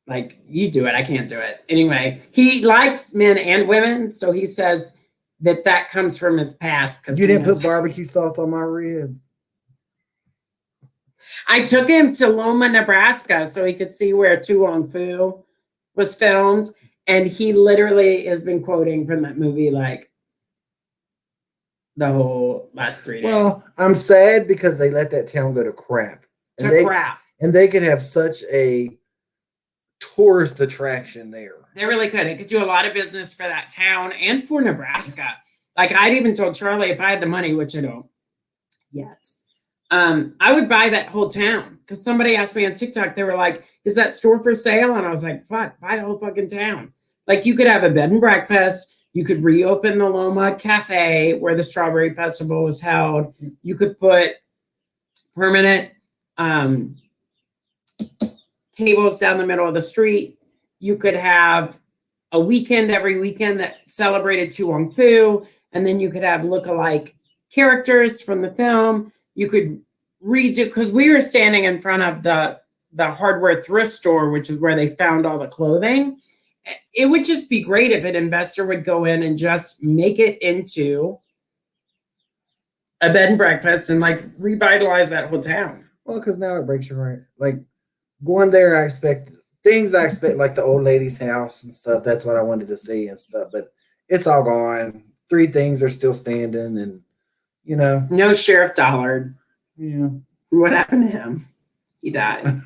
[SPEAKER 2] Like, you do it. I can't do it. Anyway, he likes men and women. So he says that comes from his past.
[SPEAKER 3] You didn't put barbecue sauce on my ribs.
[SPEAKER 2] I took him to Loma, Nebraska so he could see where Tu Wong Fu was filmed. And he literally has been quoting from that movie like the whole last 3 days.
[SPEAKER 3] Well, I'm sad because they let that town go to crap. And they could have such a tourist attraction there.
[SPEAKER 2] They really could. It could do a lot of business for that town and for Nebraska. Like I'd even told Charlie if I had the money, which I don't yet, I would buy that whole town. Because somebody asked me on TikTok, they were like, is that store for sale? And I was like, fuck, buy the whole fucking town. Like you could have a bed and breakfast. You could reopen the Loma Cafe where the Strawberry Festival was held. You could put permanent tables down the middle of the street. You could have a weekend every weekend that celebrated Tu Wong Fu. And then you could have look-alike characters from the film. You could redo, because we were standing in front of the hardware thrift store, which is where they found all the clothing. It would just be great if an investor would go in and just make it into a bed and breakfast and like revitalize that whole town.
[SPEAKER 3] Well, because now it breaks your heart. Like going there, I expect like the old lady's house and stuff. That's what I wanted to see and stuff, but it's all gone. 3 things are still standing, and you know,
[SPEAKER 2] no Sheriff Dollard.
[SPEAKER 3] Yeah,
[SPEAKER 2] what happened to him? He died.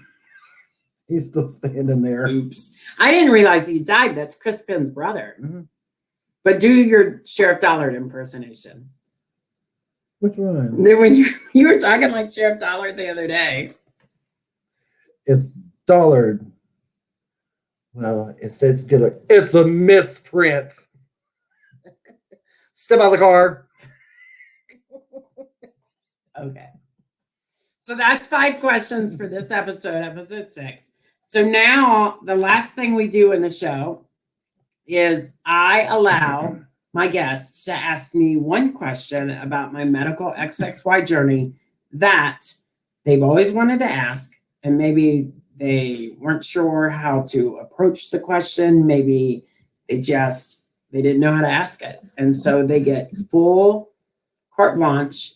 [SPEAKER 3] He's still standing there.
[SPEAKER 2] Oops, I didn't realize he died. That's Chris Penn's brother.
[SPEAKER 3] Mm-hmm.
[SPEAKER 2] But do your Sheriff Dollard impersonation.
[SPEAKER 3] Which one?
[SPEAKER 2] Then when you were talking like Sheriff Dollard the other day.
[SPEAKER 3] It's Dollard. Well, it says Dillard. It's a misprint. Step out of the car.
[SPEAKER 2] Okay. So that's 5 questions for this episode 6. So now the last thing we do in the show is I allow my guests to ask me one question about my medical XXY journey that they've always wanted to ask, and maybe they weren't sure how to approach the question. Maybe they didn't know how to ask it. And so they get full carte blanche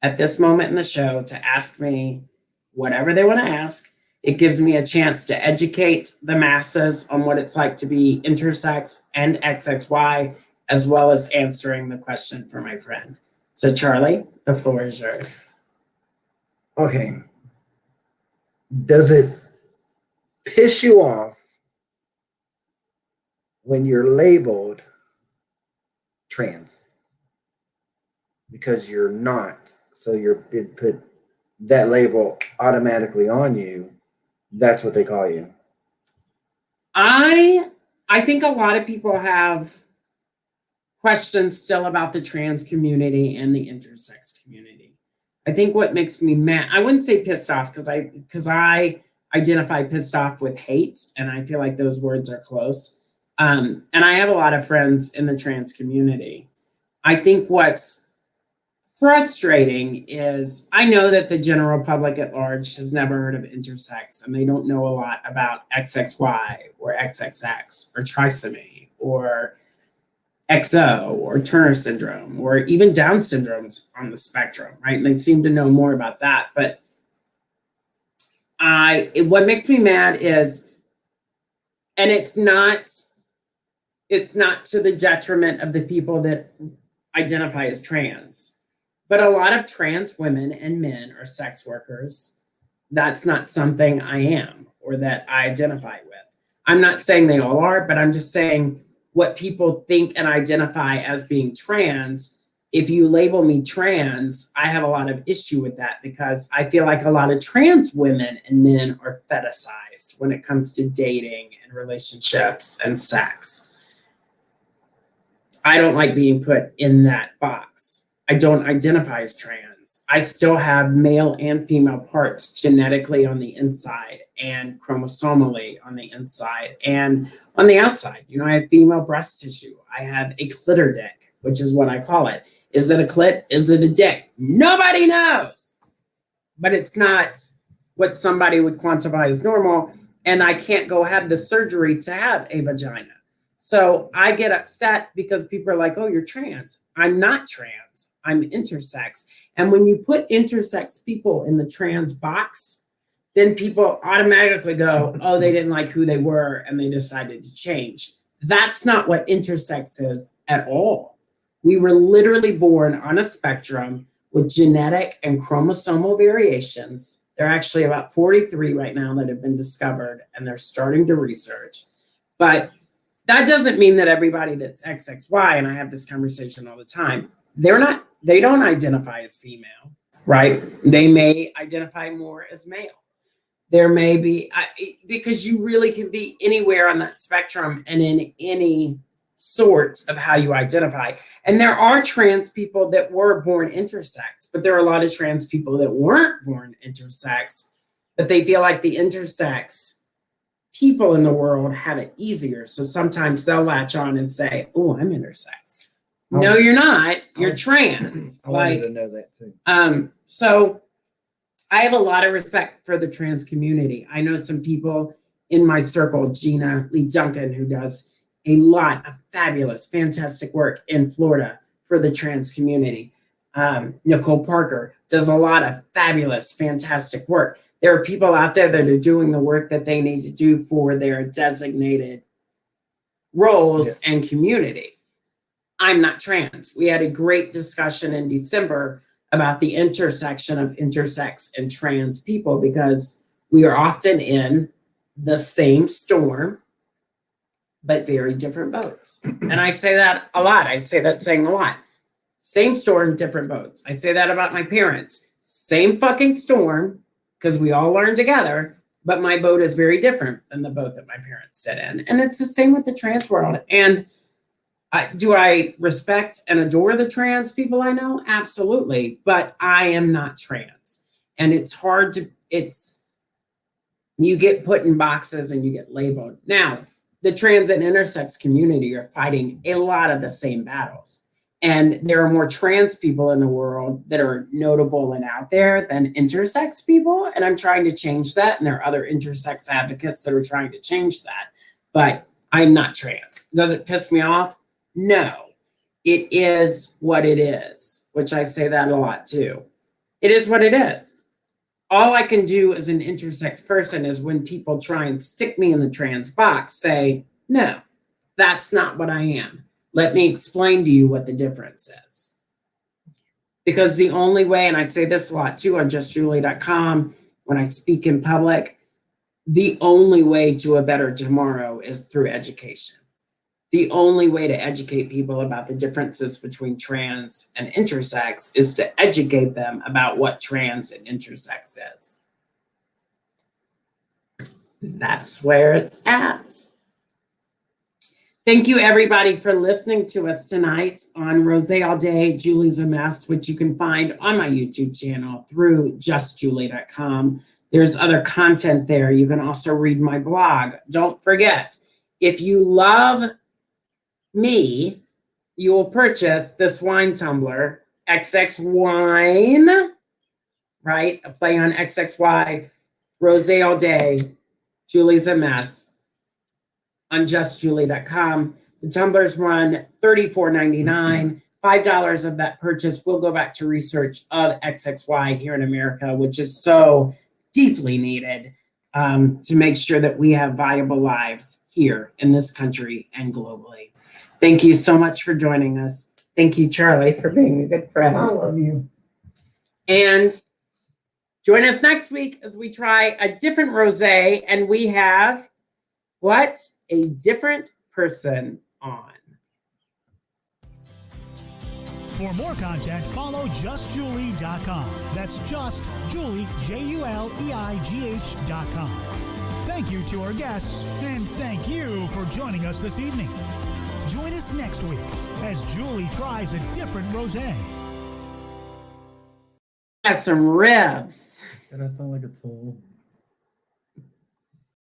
[SPEAKER 2] at this moment in the show to ask me whatever they want to ask. It gives me a chance to educate the masses on what it's like to be intersex and XXY, as well as answering the question for my friend. So Charlie, the floor is yours.
[SPEAKER 3] Okay. Does it piss you off when you're labeled trans? Because you're not. So you're put that label automatically on you. That's what they call you.
[SPEAKER 2] I think a lot of people have questions still about the trans community and the intersex community. I think what makes me mad, I wouldn't say pissed off because I identify pissed off with hate, and I feel like those words are close. And I have a lot of friends in the trans community. I think what's frustrating is I know that the general public at large has never heard of intersex, and they don't know a lot about XXY or XXX or trisomy or XO or Turner syndrome or even Down syndromes on the spectrum, right? And they seem to know more about that. But what makes me mad is, and it's not to the detriment of the people that identify as trans. But a lot of trans women and men are sex workers. That's not something I am or that I identify with. I'm not saying they all are, but I'm just saying what people think and identify as being trans. If you label me trans, I have a lot of issue with that because I feel like a lot of trans women and men are fetishized when it comes to dating and relationships and sex. I don't like being put in that box. I don't identify as trans. I still have male and female parts genetically on the inside and chromosomally on the inside and on the outside. You know, I have female breast tissue. I have a clitor dick, which is what I call it. Is it a clit? Is it a dick? Nobody knows. But it's not what somebody would quantify as normal. And I can't go have the surgery to have a vagina. So I get upset because people are like, oh, you're trans. I'm not trans. I'm intersex. And when you put intersex people in the trans box, then people automatically go, oh, they didn't like who they were and they decided to change. That's not what intersex is at all. We were literally born on a spectrum with genetic and chromosomal variations. There are actually about 43 right now that have been discovered, and they're starting to research. But that doesn't mean that everybody that's XXY, and I have this conversation all the time, they don't identify as female, right? They may identify more as male. There may be, because you really can be anywhere on that spectrum and in any sort of how you identify. And there are trans people that were born intersex, but there are a lot of trans people that weren't born intersex, but they feel like the intersex people in the world have it easier. So sometimes they'll latch on and say, oh, I'm intersex. No, you're not. You're trans.
[SPEAKER 3] I wanted to know that too.
[SPEAKER 2] So I have a lot of respect for the trans community. I know some people in my circle, Gina Lee Duncan, who does a lot of fabulous, fantastic work in Florida for the trans community. Nicole Parker does a lot of fabulous, fantastic work. There are people out there that are doing the work that they need to do for their designated roles and community. I'm not trans. We had a great discussion in December about the intersection of intersex and trans people because we are often in the same storm, but very different boats. And I say that a lot. I say that saying a lot. Same storm, different boats. I say that about my parents. Same fucking storm, because we all learn together, but my boat is very different than the boat that my parents sit in. And it's the same with the trans world. And do I respect and adore the trans people I know? Absolutely. But I am not trans. And it's hard to, you get put in boxes and you get labeled. Now, the trans and intersex community are fighting a lot of the same battles. And there are more trans people in the world that are notable and out there than intersex people. And I'm trying to change that. And there are other intersex advocates that are trying to change that. But I'm not trans. Does it piss me off? No. It is what it is, which I say that a lot too. It is what it is. All I can do as an intersex person is when people try and stick me in the trans box, say, no, that's not what I am. Let me explain to you what the difference is. Because the only way, and I say this a lot too on justjuleigh.com, when I speak in public, the only way to a better tomorrow is through education. The only way to educate people about the differences between trans and intersex is to educate them about what trans and intersex is. That's where it's at. Thank you, everybody, for listening to us tonight on Rosé All Day, Julie's a Mess, which you can find on my YouTube channel through justjuleigh.com. There's other content there. You can also read my blog. Don't forget, if you love me, you will purchase this wine tumbler, XX Wine, right? A play on XXY, Rosé All Day, Julie's a Mess, on justjuleigh.com. The tumblers run $34.99. $5 of that purchase will go back to research of XXY here in America, which is so deeply needed to make sure that we have viable lives here in this country and globally. Thank you so much for joining us. Thank you, Charlie, for being a good friend.
[SPEAKER 3] I love you.
[SPEAKER 2] And join us next week as we try a different rosé, and we have what? A different person on.
[SPEAKER 1] For more content, follow justjuleigh.com. That's just Julie, JULEIGH.com. Thank you to our guests, and thank you for joining us this evening. Join us next week as Julie tries a different rosé.
[SPEAKER 2] Have some ribs.
[SPEAKER 4] And I sound like a tool.